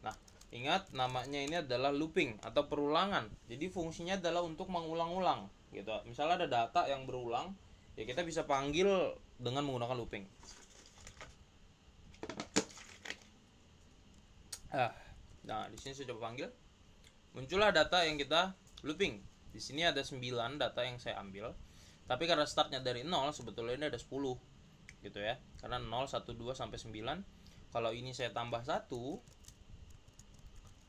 Nah, ingat namanya ini adalah looping atau perulangan. Jadi fungsinya adalah untuk mengulang-ulang gitu. Misalnya ada data yang berulang, ya kita bisa panggil dengan menggunakan looping. Nah, di sini saya coba panggil. Muncullah data yang kita looping. Di sini ada 9 data yang saya ambil. Tapi karena startnya dari 0, sebetulnya ini ada 10 gitu ya. Karena 0, 1, 2 sampai 9. Kalau ini saya tambah 1,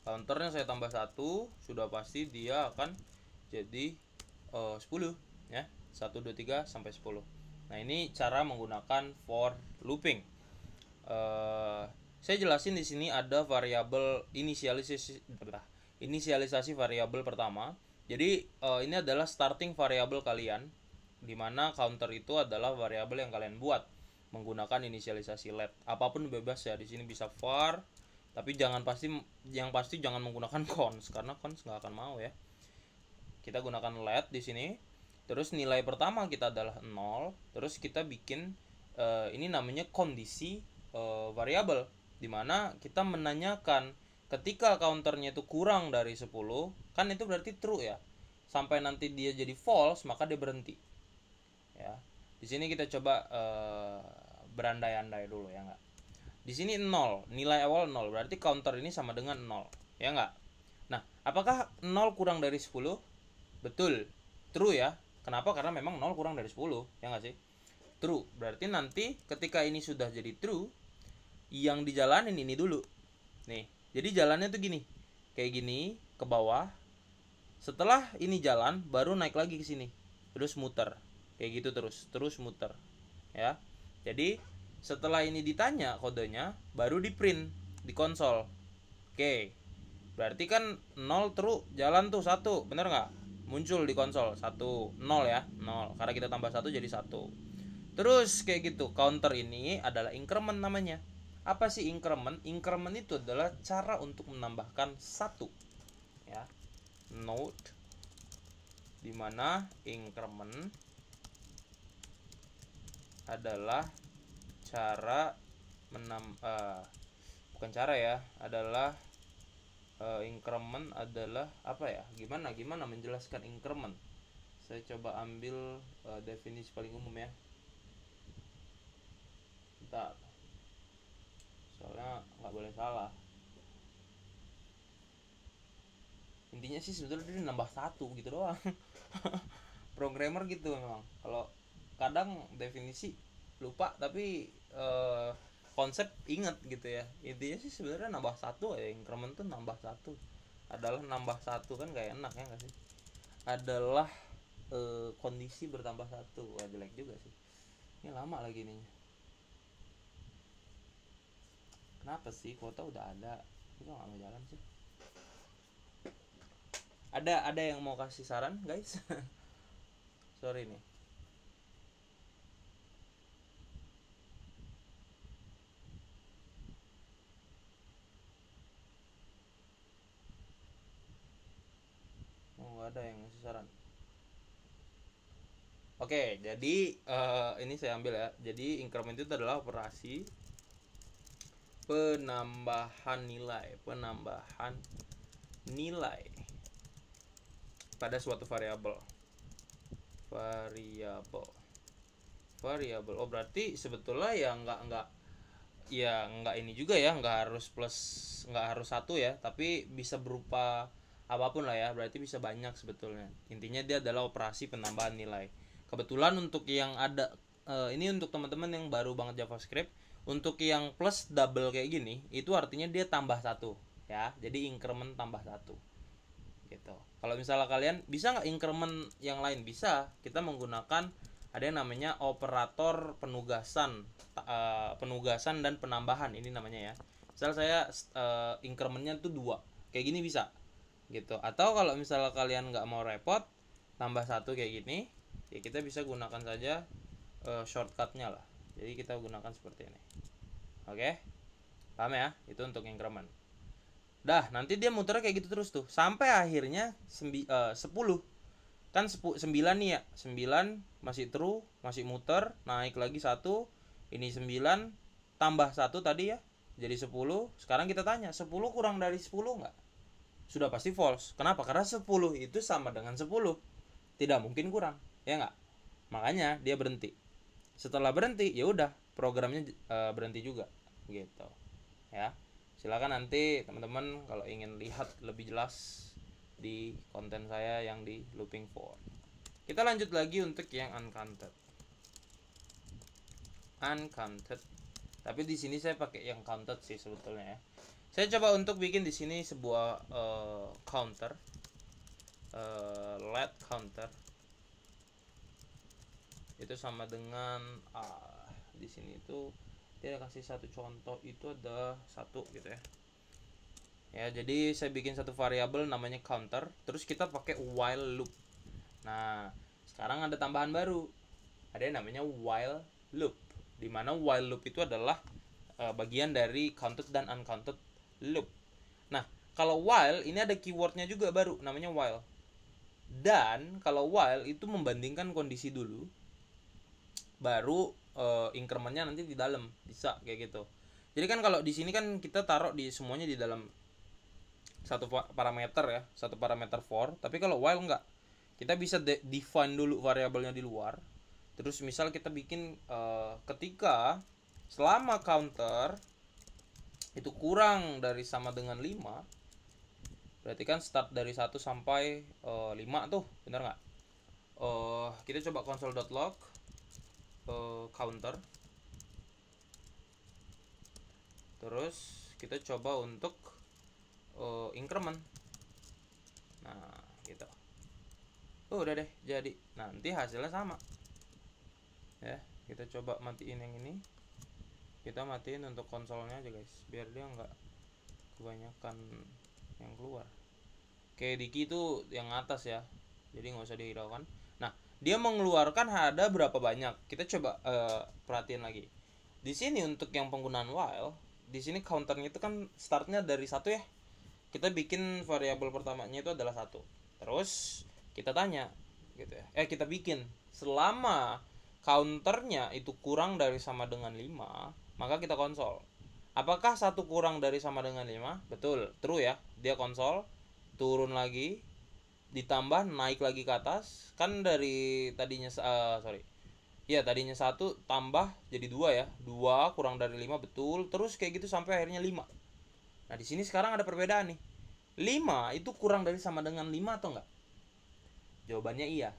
counternya saya tambah 1, sudah pasti dia akan jadi 10 ya. 1, 2, 3 sampai 10. Nah, ini cara menggunakan for looping. Saya jelasin di sini ada variabel inisialisasi variabel pertama. Jadi ini adalah starting variabel kalian, dimana counter itu adalah variabel yang kalian buat menggunakan inisialisasi let. Apapun bebas ya, di sini bisa var, tapi yang pasti jangan menggunakan cons, karena cons nggak akan mau ya. Kita gunakan let di sini. Terus nilai pertama kita adalah 0. Terus kita bikin ini namanya kondisi variabel, dimana kita menanyakan ketika counternya itu kurang dari 10, kan itu berarti true ya. Sampai nanti dia jadi false, maka dia berhenti. Ya. Di sini kita coba berandai-andai dulu ya enggak. Di sini 0, nilai awal 0, berarti counter ini sama dengan 0, ya enggak? Nah, apakah 0 kurang dari 10? Betul. True ya. Kenapa? Karena memang 0 kurang dari 10, ya enggak sih? True. Berarti nanti ketika ini sudah jadi true, yang dijalanin ini dulu. Nih, jadi jalannya tuh gini. Kayak gini ke bawah. Setelah ini jalan, baru naik lagi ke sini. Terus muter. Kayak gitu terus muter. Ya. Jadi setelah ini ditanya kodenya, baru di print di konsol. Oke. Berarti kan 0 true, jalan tuh 1, bener nggak? Muncul di konsol 1, 0 ya, 0. Karena kita tambah 1 jadi 1. Terus kayak gitu, counter ini adalah increment namanya. Apa sih increment? Increment itu adalah cara untuk menambahkan 1. Ya. Note dimana increment adalah cara bukan cara ya, adalah increment adalah apa ya, gimana menjelaskan increment. Saya coba ambil definisi paling umum ya, bentar, soalnya nggak boleh salah. Intinya sih sebetulnya dia nambah 1 gitu doang. Programmer gitu memang, kalau kadang definisi lupa, tapi konsep inget gitu ya. Intinya sih sebenarnya nambah satu ya, increment tuh nambah satu adalah nambah satu, kan gak enak ya nggak sih, adalah kondisi bertambah satu. Wah, jelek juga sih, ini lama lagi nih. Kenapa sih kuota udah ada itu nggak mau jalan sih? Ada yang mau kasih saran guys? Sorry nih. Oh, nggak ada yang ngasih saran. Oke, jadi ini saya ambil ya. Jadi increment itu adalah operasi penambahan nilai pada suatu variabel. Oh, berarti sebetulnya ya nggak ini juga ya, nggak harus plus, nggak harus satu ya, tapi bisa berupa apapun lah ya, berarti bisa banyak sebetulnya. Intinya dia adalah operasi penambahan nilai. Kebetulan untuk yang ada ini untuk teman-teman yang baru banget JavaScript, untuk yang plus double kayak gini itu artinya dia tambah satu ya, jadi increment tambah satu gitu. Kalau misalnya kalian bisa nggak increment yang lain, bisa, kita menggunakan ada yang namanya operator penugasan dan penambahan, ini namanya ya. Misal saya incrementnya tuh 2 kayak gini bisa gitu. Atau kalau misalnya kalian nggak mau repot tambah satu kayak gini ya, kita bisa gunakan saja shortcutnya lah. Jadi kita gunakan seperti ini. Oke, paham ya? Itu untuk increment. Dah, nanti dia muter kayak gitu terus tuh sampai akhirnya 10. Kan 9 nih ya, 9 masih true, masih muter, naik lagi 1, ini 9 tambah 1 tadi ya, jadi 10. Sekarang kita tanya, 10 kurang dari 10 enggak? Sudah pasti false. Kenapa? Karena 10 itu sama dengan 10, tidak mungkin kurang, ya enggak? Makanya dia berhenti. Setelah berhenti ya udah, programnya berhenti juga gitu ya. Silakan nanti teman-teman kalau ingin lihat lebih jelas di konten saya yang di looping for. Kita lanjut lagi untuk yang uncounted. Tapi di sini saya pakai yang counted sih sebetulnya ya. Saya coba untuk bikin di sini sebuah counter, let counter itu sama dengan di sini itu dia kasih satu contoh, itu ada 1 gitu ya. Ya, jadi saya bikin satu variabel namanya counter, terus kita pakai while loop. Nah, sekarang ada tambahan baru, ada yang namanya while loop, dimana while loop itu adalah bagian dari counted dan uncounted loop. Nah, kalau while ini ada keywordnya juga baru, namanya while. Dan kalau while itu membandingkan kondisi dulu, baru incrementnya nanti di dalam, bisa kayak gitu. Jadi kan kalau di sini kan kita taruh di semuanya di dalam satu parameter ya, satu parameter for. Tapi kalau while enggak, kita bisa define dulu variabelnya di luar. Terus misal kita bikin ketika selama counter itu kurang dari sama dengan 5, berarti kan start dari 1 sampai 5 tuh, bener nggak? Kita coba console.log counter, terus kita coba untuk increment. Nah gitu. Udah deh jadi. Nanti hasilnya sama ya. Kita coba matiin yang ini, kita matiin untuk konsolnya aja guys, biar dia nggak kebanyakan yang keluar. Kayak Diki itu yang atas ya, jadi nggak usah dihiraukan. Nah, dia mengeluarkan ada berapa banyak, kita coba perhatiin lagi di sini. Untuk yang penggunaan while di sini counternya itu kan startnya dari 1 ya, kita bikin variabel pertamanya itu adalah 1, terus kita tanya gitu ya, kita bikin selama counternya itu kurang dari sama dengan 5, maka kita konsol apakah 1 kurang dari sama dengan 5, betul, true ya, dia konsol, turun lagi, ditambah naik lagi ke atas, kan dari tadinya tadinya 1 tambah jadi 2 ya, 2 kurang dari 5, betul, terus kayak gitu sampai akhirnya 5. Nah di sini sekarang ada perbedaan nih, 5 itu kurang dari sama dengan 5 atau enggak? Jawabannya iya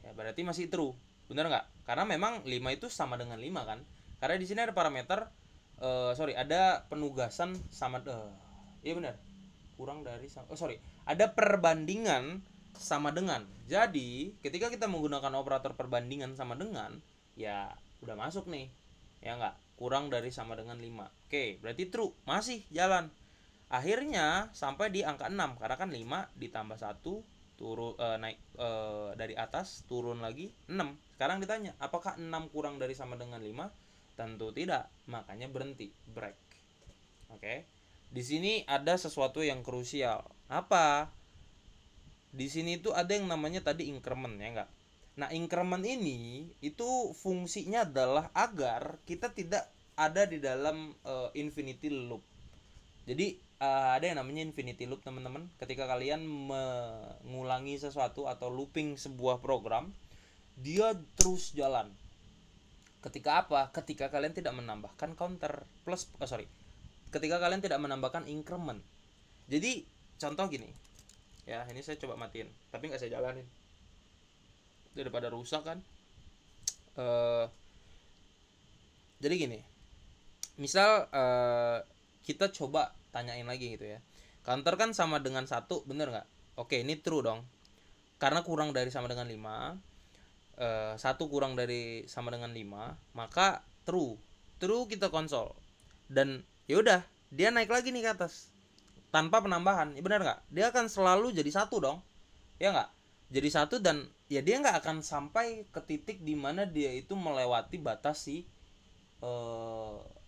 ya, berarti masih true, bener nggak? Karena memang 5 itu sama dengan 5 kan. Karena di sini ada parameter ada penugasan sama iya benar. Kurang dari ada perbandingan sama dengan. Jadi, ketika kita menggunakan operator perbandingan sama dengan, ya udah masuk nih. Ya enggak? Kurang dari sama dengan 5. Oke, berarti true, masih jalan. Akhirnya sampai di angka 6 karena kan 5 ditambah 1 turun naik dari atas turun lagi 6. Sekarang ditanya, apakah 6 kurang dari sama dengan 5? Tentu tidak, makanya berhenti, break. Oke. Di sini ada sesuatu yang krusial. Apa? Di sini itu ada yang namanya tadi increment ya enggak? Nah, increment ini itu fungsinya adalah agar kita tidak ada di dalam infinity loop. Jadi ada yang namanya infinity loop teman-teman. Ketika kalian mengulangi sesuatu atau looping sebuah program, dia terus jalan. Ketika apa? Ketika kalian tidak menambahkan counter plus ketika kalian tidak menambahkan increment. Jadi contoh gini. Ya, ini saya coba matiin, tapi nggak saya jalanin. Daripada rusak kan. Jadi gini. Misal kita coba tanyain lagi gitu ya. Counter kan sama dengan 1, bener nggak? Oke, ini true dong. Karena kurang dari sama dengan 5, 1 kurang dari sama dengan 5, maka true. True kita konsol. Dan yaudah, dia naik lagi nih ke atas. Tanpa penambahan, ya benar nggak? Dia akan selalu jadi 1 dong. Ya nggak? Jadi 1 dan ya dia nggak akan sampai ke titik dimana dia itu melewati batas si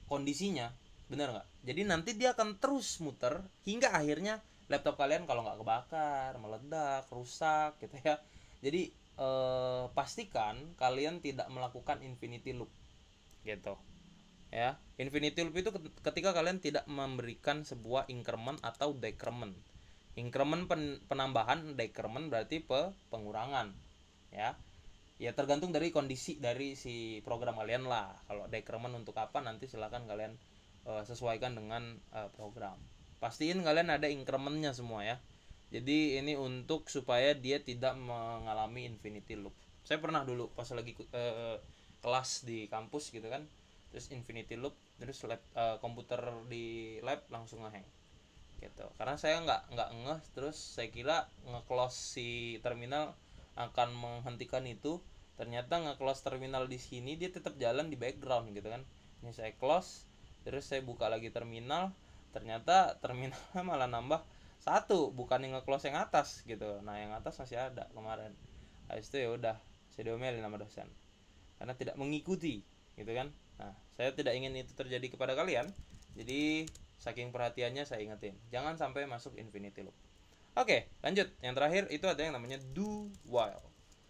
kondisinya. Bener nggak? Jadi nanti dia akan terus muter hingga akhirnya laptop kalian kalau nggak kebakar, meledak, rusak gitu ya. Jadi pastikan kalian tidak melakukan infinity loop gitu ya. Infinity loop itu ketika kalian tidak memberikan sebuah increment atau decrement. Increment penambahan, decrement berarti pengurangan ya. Ya tergantung dari kondisi dari si program kalian lah. Kalau decrement untuk apa nanti silakan kalian sesuaikan dengan program. Pastiin kalian ada incrementnya semua ya. Jadi ini untuk supaya dia tidak mengalami infinity loop. Saya pernah dulu pas lagi kelas di kampus gitu kan, terus infinity loop, terus komputer di lab langsung ngehang gitu. Karena saya nggak ngeh, terus saya kira nge-close si terminal akan menghentikan itu. Ternyata nge-close terminal di sini dia tetap jalan di background gitu kan. Ini saya close, terus saya buka lagi terminal, ternyata terminalnya malah nambah 1, bukan yang nge-close yang atas gitu. Nah, yang atas masih ada kemarin. Habis itu ya udah, saya diomelin sama dosen karena tidak mengikuti gitu kan. Nah, saya tidak ingin itu terjadi kepada kalian. Jadi, saking perhatiannya saya ingetin, jangan sampai masuk infinity loop. Oke, lanjut. Yang terakhir itu ada yang namanya do while.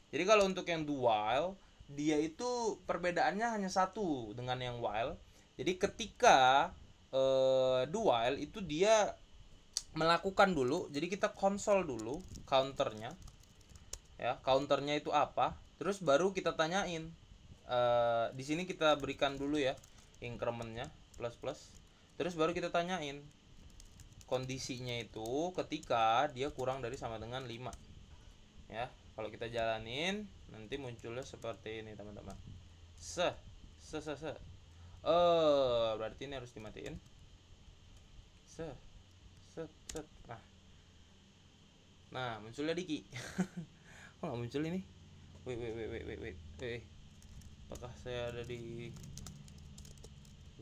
Jadi kalau untuk yang do while, dia itu perbedaannya hanya satu dengan yang while. Jadi ketika do while itu dia melakukan dulu, jadi kita konsol dulu counternya ya, counternya itu apa, terus baru kita tanyain. Di sini kita berikan dulu ya incrementnya plus plus, terus baru kita tanyain kondisinya itu ketika dia kurang dari sama dengan 5 ya. Kalau kita jalanin nanti munculnya seperti ini teman-teman. Berarti ini harus dimatiin. Nah munculnya Diki. Kok nggak muncul ini? Wait. Apakah saya ada di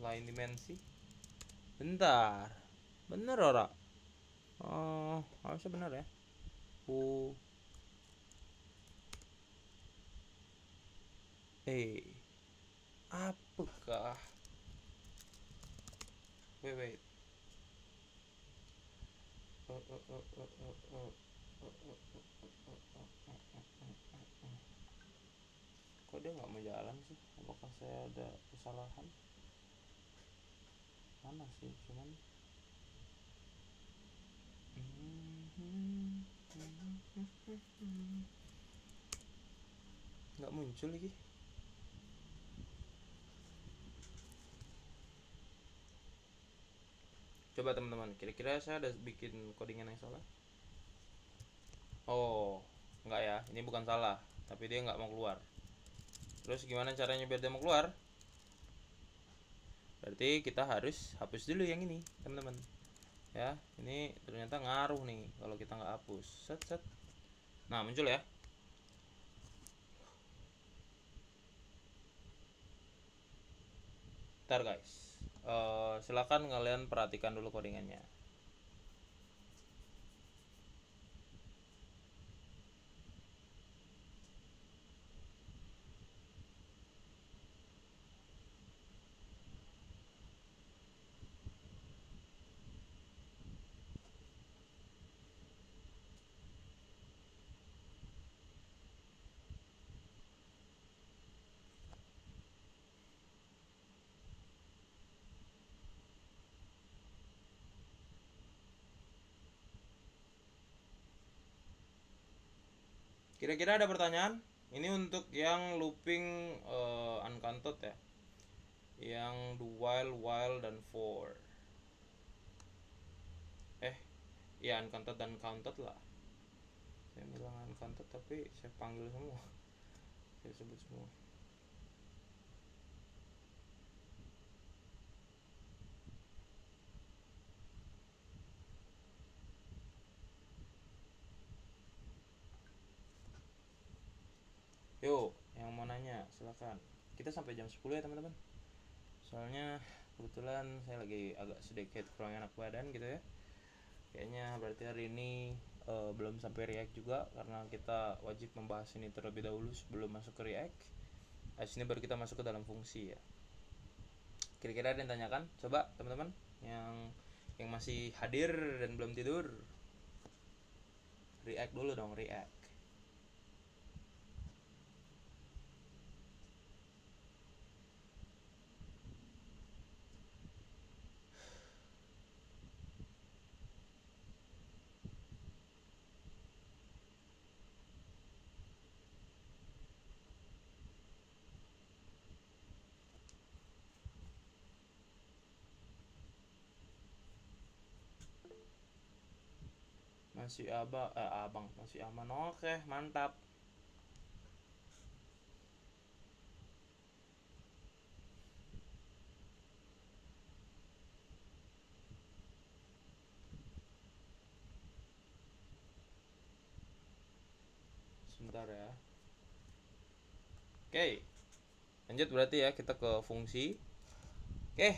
lain dimensi? Bentar. Bener ora? Oh, harusnya bener ya. Apakah? Wait. Kok dia nggak mau jalan sih? Apakah saya ada kesalahan? Mana sih? Cuman nggak muncul lagi. Coba teman-teman, kira-kira saya ada bikin codingan yang salah? Oh, enggak ya, ini bukan salah, tapi dia nggak mau keluar. Terus gimana caranya biar dia mau keluar? Berarti kita harus hapus dulu yang ini, teman-teman. Ya, ini ternyata ngaruh nih kalau kita nggak hapus. Set set. Nah, muncul ya. Ntar guys, silakan kalian perhatikan dulu codingannya. Kira-kira ada pertanyaan? Ini untuk yang looping uncounted ya. Yang do while dan for. Ya uncounted dan counted lah. Saya bilang uncounted tapi saya panggil semua. Saya sebut semua. Yo, yang mau nanya silakan. Kita sampai jam 10 ya teman-teman. Soalnya kebetulan saya lagi agak sedikit kurang enak badan gitu ya. Kayaknya berarti hari ini belum sampai react juga karena kita wajib membahas ini terlebih dahulu sebelum masuk ke react. Habis ini baru kita masuk ke dalam fungsi ya. Kira-kira ada yang tanyakan? Coba teman-teman yang masih hadir dan belum tidur. React dulu dong, react. Masih abang masih aman. Oke, mantap. Sebentar ya. Oke. Lanjut berarti ya kita ke fungsi. Oke,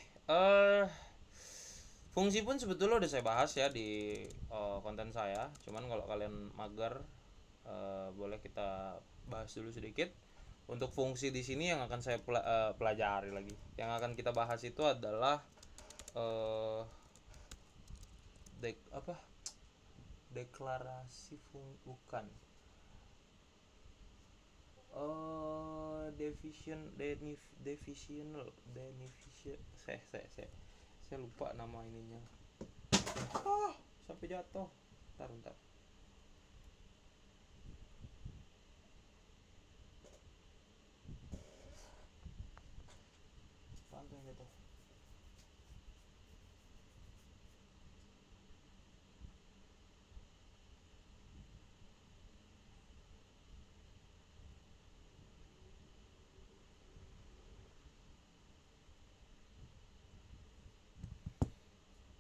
fungsi pun sebetulnya udah saya bahas ya di konten saya. Cuman kalau kalian mager, boleh kita bahas dulu sedikit. Untuk fungsi di sini yang akan saya pelajari lagi. Yang akan kita bahas itu adalah deklarasi bukan. Saya lupa nama ininya. Sampai jatuh. Bentar. Pantai jatuh.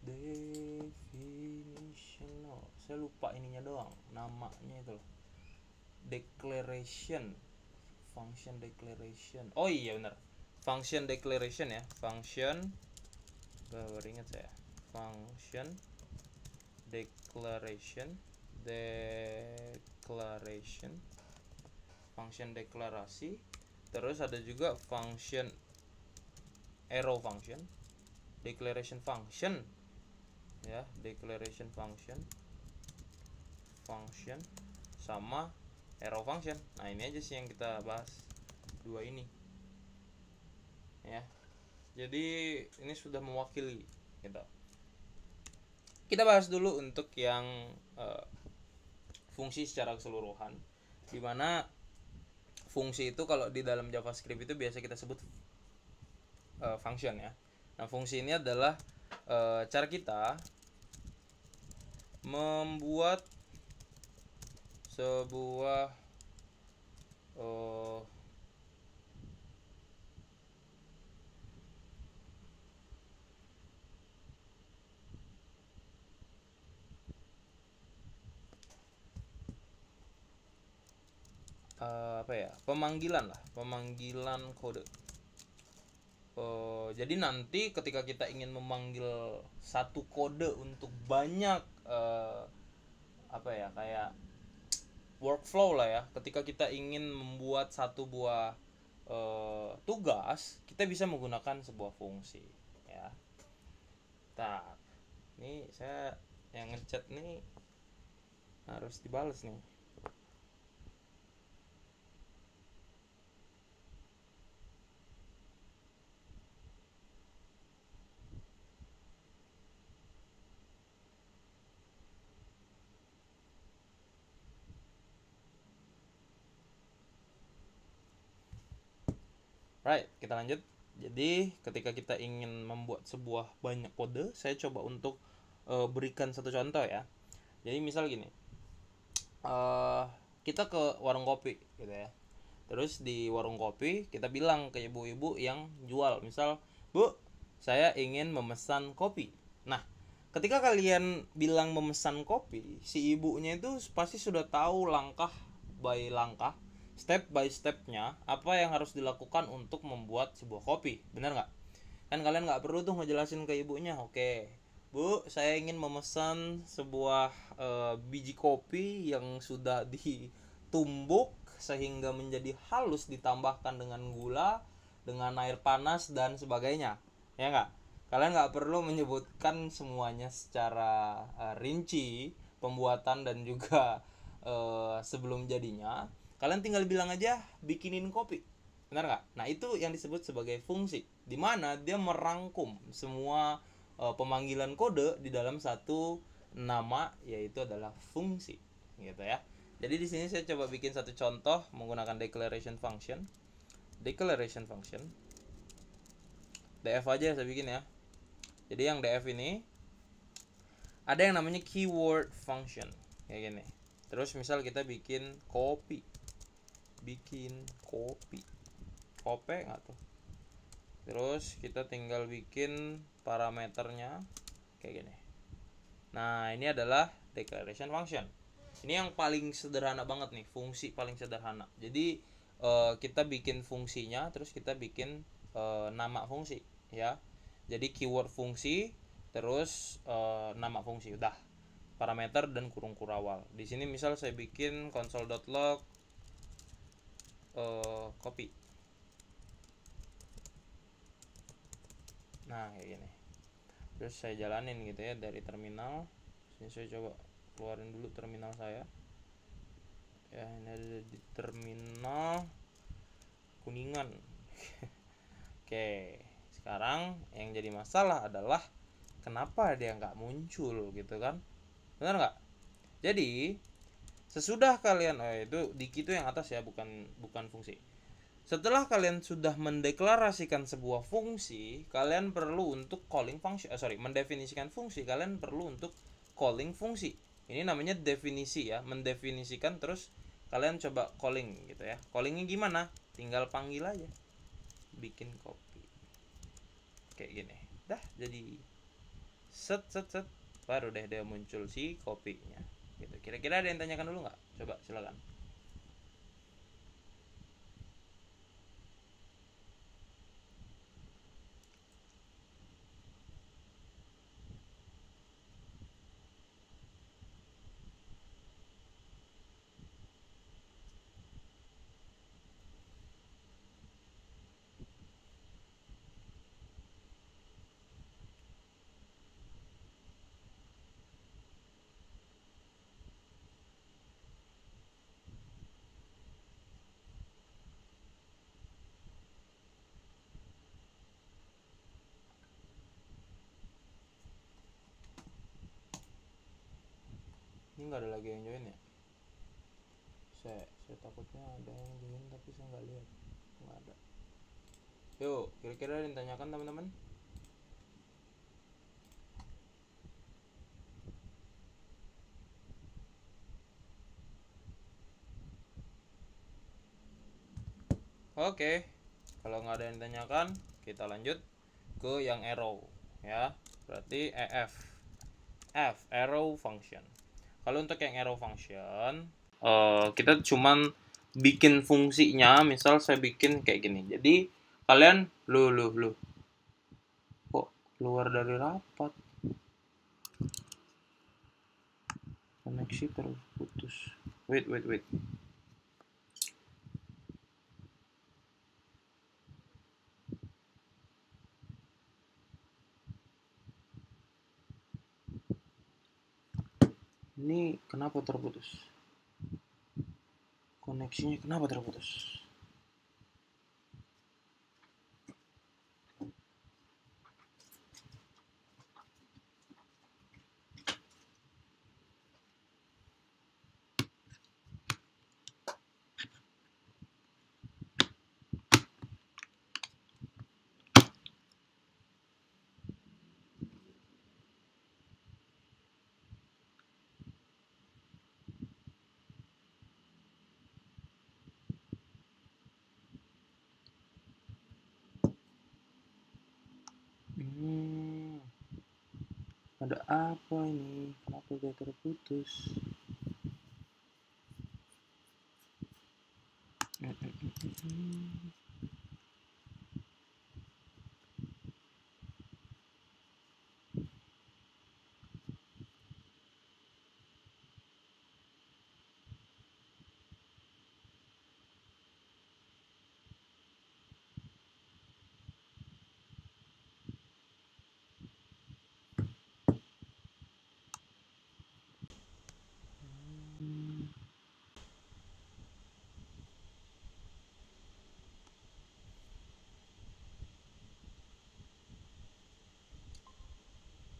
Definitional. Saya lupa ininya doang, namanya itu loh. Declaration. Function declaration. Oh iya benar. Function declaration ya. Function baru ingat saya. Function declaration. Function deklarasi. Terus ada juga function arrow function. Declaration function ya, declaration function sama arrow function. Nah ini aja sih yang kita bahas, dua ini ya. Jadi ini sudah mewakili kita bahas dulu untuk yang fungsi secara keseluruhan, dimana fungsi itu kalau di dalam JavaScript itu biasa kita sebut function ya. Nah fungsi ini adalah cara kita membuat sebuah apa ya, pemanggilan lah, pemanggilan kode. Jadi nanti ketika kita ingin memanggil satu kode untuk banyak apa ya, kayak workflow lah ya, ketika kita ingin membuat satu buah tugas, kita bisa menggunakan sebuah fungsi ya. Nah, ini saya yang ngechat nih harus dibales nih. Right, kita lanjut. Jadi ketika kita ingin membuat sebuah banyak kode, saya coba untuk berikan satu contoh ya. Jadi misal gini, kita ke warung kopi gitu ya. Terus di warung kopi kita bilang ke ibu-ibu yang jual, misal, "Bu, saya ingin memesan kopi." Nah, ketika kalian bilang memesan kopi, si ibunya itu pasti sudah tahu langkah by langkah, step by stepnya, apa yang harus dilakukan untuk membuat sebuah kopi. Benar nggak? Kan kalian nggak perlu tuh ngejelasin ke ibunya, "Oke, Bu, saya ingin memesan sebuah biji kopi yang sudah ditumbuk sehingga menjadi halus, ditambahkan dengan gula, dengan air panas dan sebagainya." Ya nggak? Kalian nggak perlu menyebutkan semuanya secara rinci, pembuatan dan juga sebelum jadinya. Kalian tinggal bilang aja bikinin kopi. Benar nggak? Nah, itu yang disebut sebagai fungsi, di mana dia merangkum semua pemanggilan kode di dalam satu nama, yaitu adalah fungsi gitu ya. Jadi di sini saya coba bikin satu contoh menggunakan declaration function. Declaration function df aja saya bikin ya. Jadi yang df ini ada yang namanya keyword function kayak gini. Terus misal kita bikin kopi, kopi nggak tuh. Terus kita tinggal bikin parameternya kayak gini. Nah, ini adalah declaration function. Ini yang paling sederhana banget nih, fungsi paling sederhana. Jadi kita bikin fungsinya, terus kita bikin nama fungsi ya. Jadi keyword fungsi, terus nama fungsi, udah. Parameter dan kurung kurawal. Di sini misal saya bikin console.log copy. Nah, kayak gini. Terus saya jalanin gitu ya dari terminal. Sini saya coba keluarin dulu terminal saya. Ya, ini ada di terminal Kuningan. Oke, sekarang yang jadi masalah adalah kenapa dia nggak muncul gitu kan? Benar nggak? Jadi sesudah kalian, itu dikit itu yang atas ya, bukan fungsi. Setelah kalian sudah mendeklarasikan sebuah fungsi, kalian perlu untuk calling function, mendefinisikan fungsi, kalian perlu untuk calling fungsi. Ini namanya definisi ya, mendefinisikan, terus kalian coba calling gitu ya. Callingnya gimana? Tinggal panggil aja, bikin kopi kayak gini, dah jadi set, baru deh dia muncul si kopinya gitu. Kira-kira ada yang tanyakan dulu nggak? Coba silakan. Ini nggak ada lagi yang join ya? Saya takutnya ada yang join tapi saya nggak lihat, nggak ada. Yuk, kira-kira ada yang tanyakan teman-teman? Oke, kalau nggak ada yang tanyakan, kita lanjut ke yang arrow ya. Berarti arrow function. Kalau untuk yang arrow function, kita cuman bikin fungsinya, misal saya bikin kayak gini. Jadi kalian lu kok keluar dari rapat, koneksi terputus. Wait. Ini kenapa terputus? Koneksinya kenapa terputus? Ada apa ini? Kenapa dia terputus?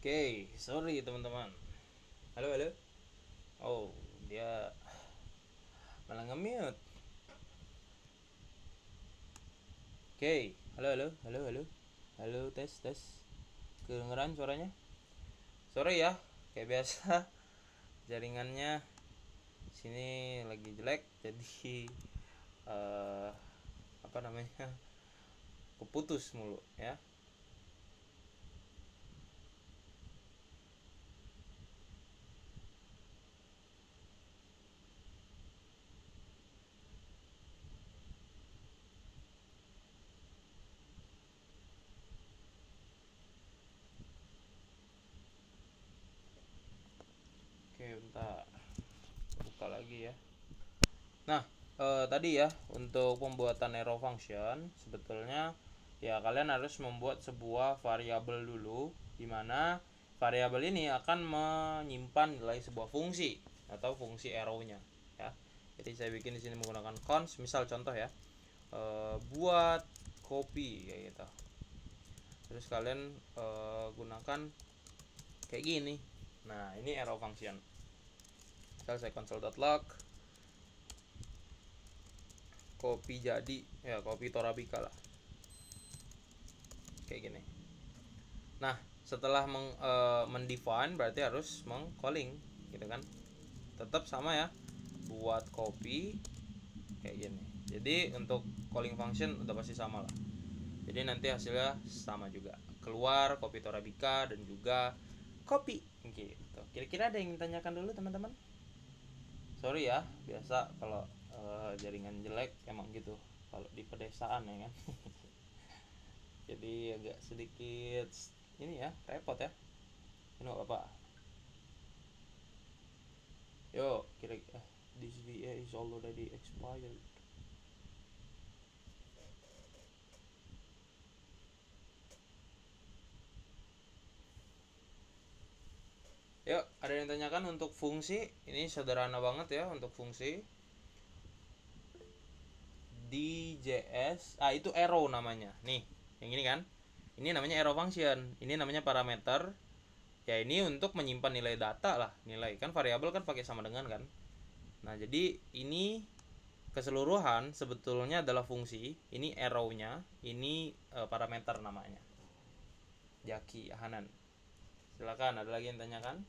Oke, sorry teman-teman. Halo. Oh, dia malah nge-mute. Oke, halo. Halo, tes. Kedengeran suaranya? Sorry ya, kayak biasa jaringannya sini lagi jelek, jadi apa namanya, keputus mulu ya. Oke, bentar, buka lagi ya. Nah, tadi ya untuk pembuatan arrow function sebetulnya ya kalian harus membuat sebuah variabel dulu, di mana variabel ini akan menyimpan nilai sebuah fungsi atau fungsi arrow-nya ya. Jadi saya bikin di sini menggunakan const, misal contoh ya, buat copy kayak gitu. Terus kalian gunakan kayak gini. Nah, ini arrow function. Misal saya console.log copy jadi ya, copy Torabika lah kayak gini. Nah, setelah mendefine berarti harus mengcalling gitu kan, tetap sama ya, buat copy kayak gini. Jadi untuk calling function udah pasti sama lah, jadi nanti hasilnya sama juga, keluar copy Torabika dan juga copy gitu. Kira-kira ada yang ditanyakan dulu teman-teman? Sorry ya, biasa kalau jaringan jelek emang gitu kalau di pedesaan ya kan. Jadi agak sedikit ini ya, repot ya. Ini apa? Yo, kira-kira this VA is already expired. Yuk, ada yang tanyakan untuk fungsi? Ini sederhana banget ya untuk fungsi. DJS, itu arrow namanya. Nih, yang ini kan. Ini namanya arrow function. Ini namanya parameter. Ya ini untuk menyimpan nilai data lah. Nilai kan variabel kan pakai sama dengan kan. Nah, jadi ini keseluruhan sebetulnya adalah fungsi. Ini arrow-nya, ini parameter namanya. Jaki Hanan. Silakan, ada lagi yang tanyakan?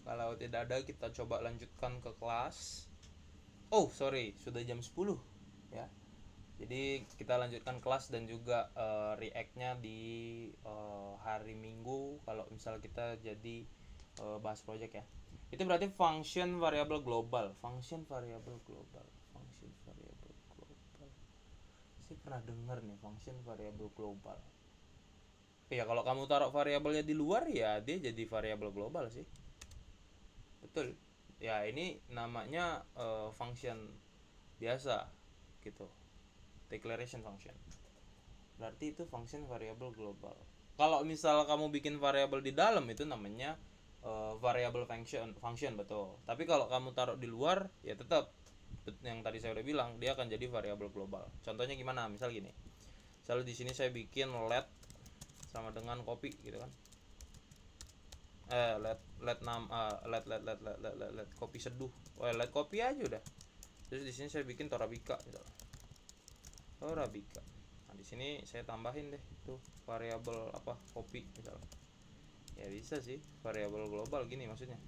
Kalau Kalau tidak ada, kita coba lanjutkan ke kelas. Oh sorry, sudah jam 10 ya. Jadi kita lanjutkan kelas dan juga react-nya di hari Minggu kalau misal kita jadi bahas project ya. Itu berarti function variable global. Function variable global. Saya pernah dengar nih function variable global. Ya kalau kamu taruh variabelnya di luar ya dia jadi variable global sih. Betul. Ya ini namanya function biasa gitu. Declaration function. Berarti itu function variable global. Kalau misal kamu bikin variable di dalam itu namanya variable function betul. Tapi kalau kamu taruh di luar ya tetap yang tadi saya udah bilang dia akan jadi variable global. Contohnya gimana? Misal gini. Misal di sini saya bikin let sama dengan copy gitu kan. Let copy seduh. Let copy aja udah. Terus di sini saya bikin Torabika misalnya. Torabika. Nah, di sini saya tambahin deh tuh variabel apa copy misalnya. Ya bisa sih variabel global gini maksudnya.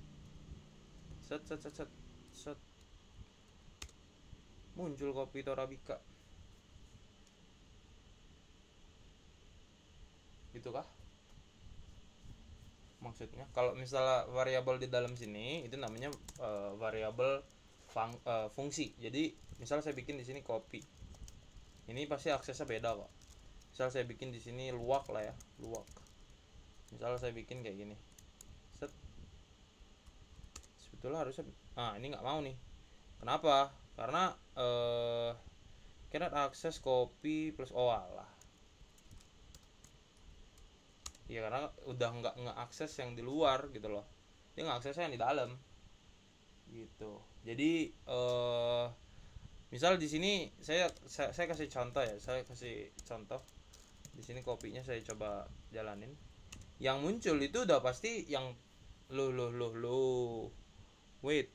Set muncul copy Torabika. Gitu kah? Maksudnya kalau misalnya variabel di dalam sini itu namanya variabel fungsi. Jadi misal saya bikin di sini copy. Ini pasti aksesnya beda kok. Misal saya bikin di sini luak lah ya, luak. Misal saya bikin kayak gini. Set. Sebetulnya harusnya ini nggak mau nih. Kenapa? Karena cannot access copy plus alah. Ya karena udah nggak ngeakses yang di luar gitu loh. Dia ngeaksesnya yang di dalam. Gitu. Jadi misal di sini saya kasih contoh ya, saya kasih contoh di sini kopinya saya coba jalanin. Yang muncul itu udah pasti yang wait.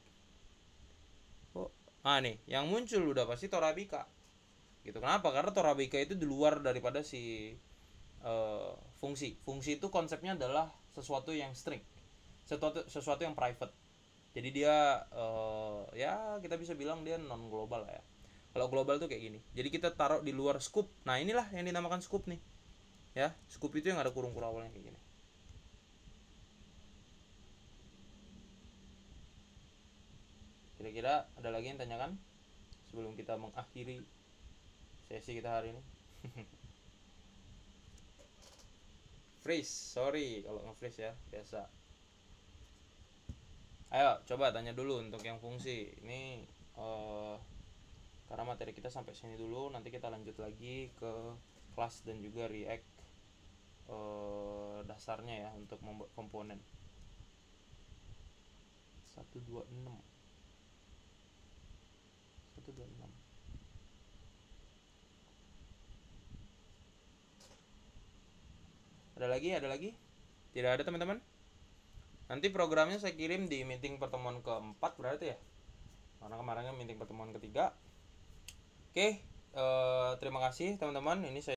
Nih, yang muncul udah pasti Torabika. Gitu. Kenapa? Karena Torabika itu di luar daripada si fungsi. Fungsi itu konsepnya adalah sesuatu yang strict, sesuatu yang private. Jadi dia ya kita bisa bilang dia non global lah ya. Kalau global tuh kayak gini. Jadi kita taruh di luar scope. Nah inilah yang dinamakan scope nih. Ya, scope itu yang ada kurung-kurung awalnya kayak gini. Kira-kira ada lagi yang tanyakan sebelum kita mengakhiri sesi kita hari ini? Freeze, sorry kalau nge-freeze ya, biasa. Ayo coba tanya dulu untuk yang fungsi ini karena materi kita sampai sini dulu, nanti kita lanjut lagi ke kelas dan juga react dasarnya ya untuk membuat komponen. 126 ada lagi tidak ada teman-teman. Nanti programnya saya kirim di meeting pertemuan keempat berarti ya, karena kemarinnya meeting pertemuan ketiga. Oke, terima kasih teman-teman. Ini saya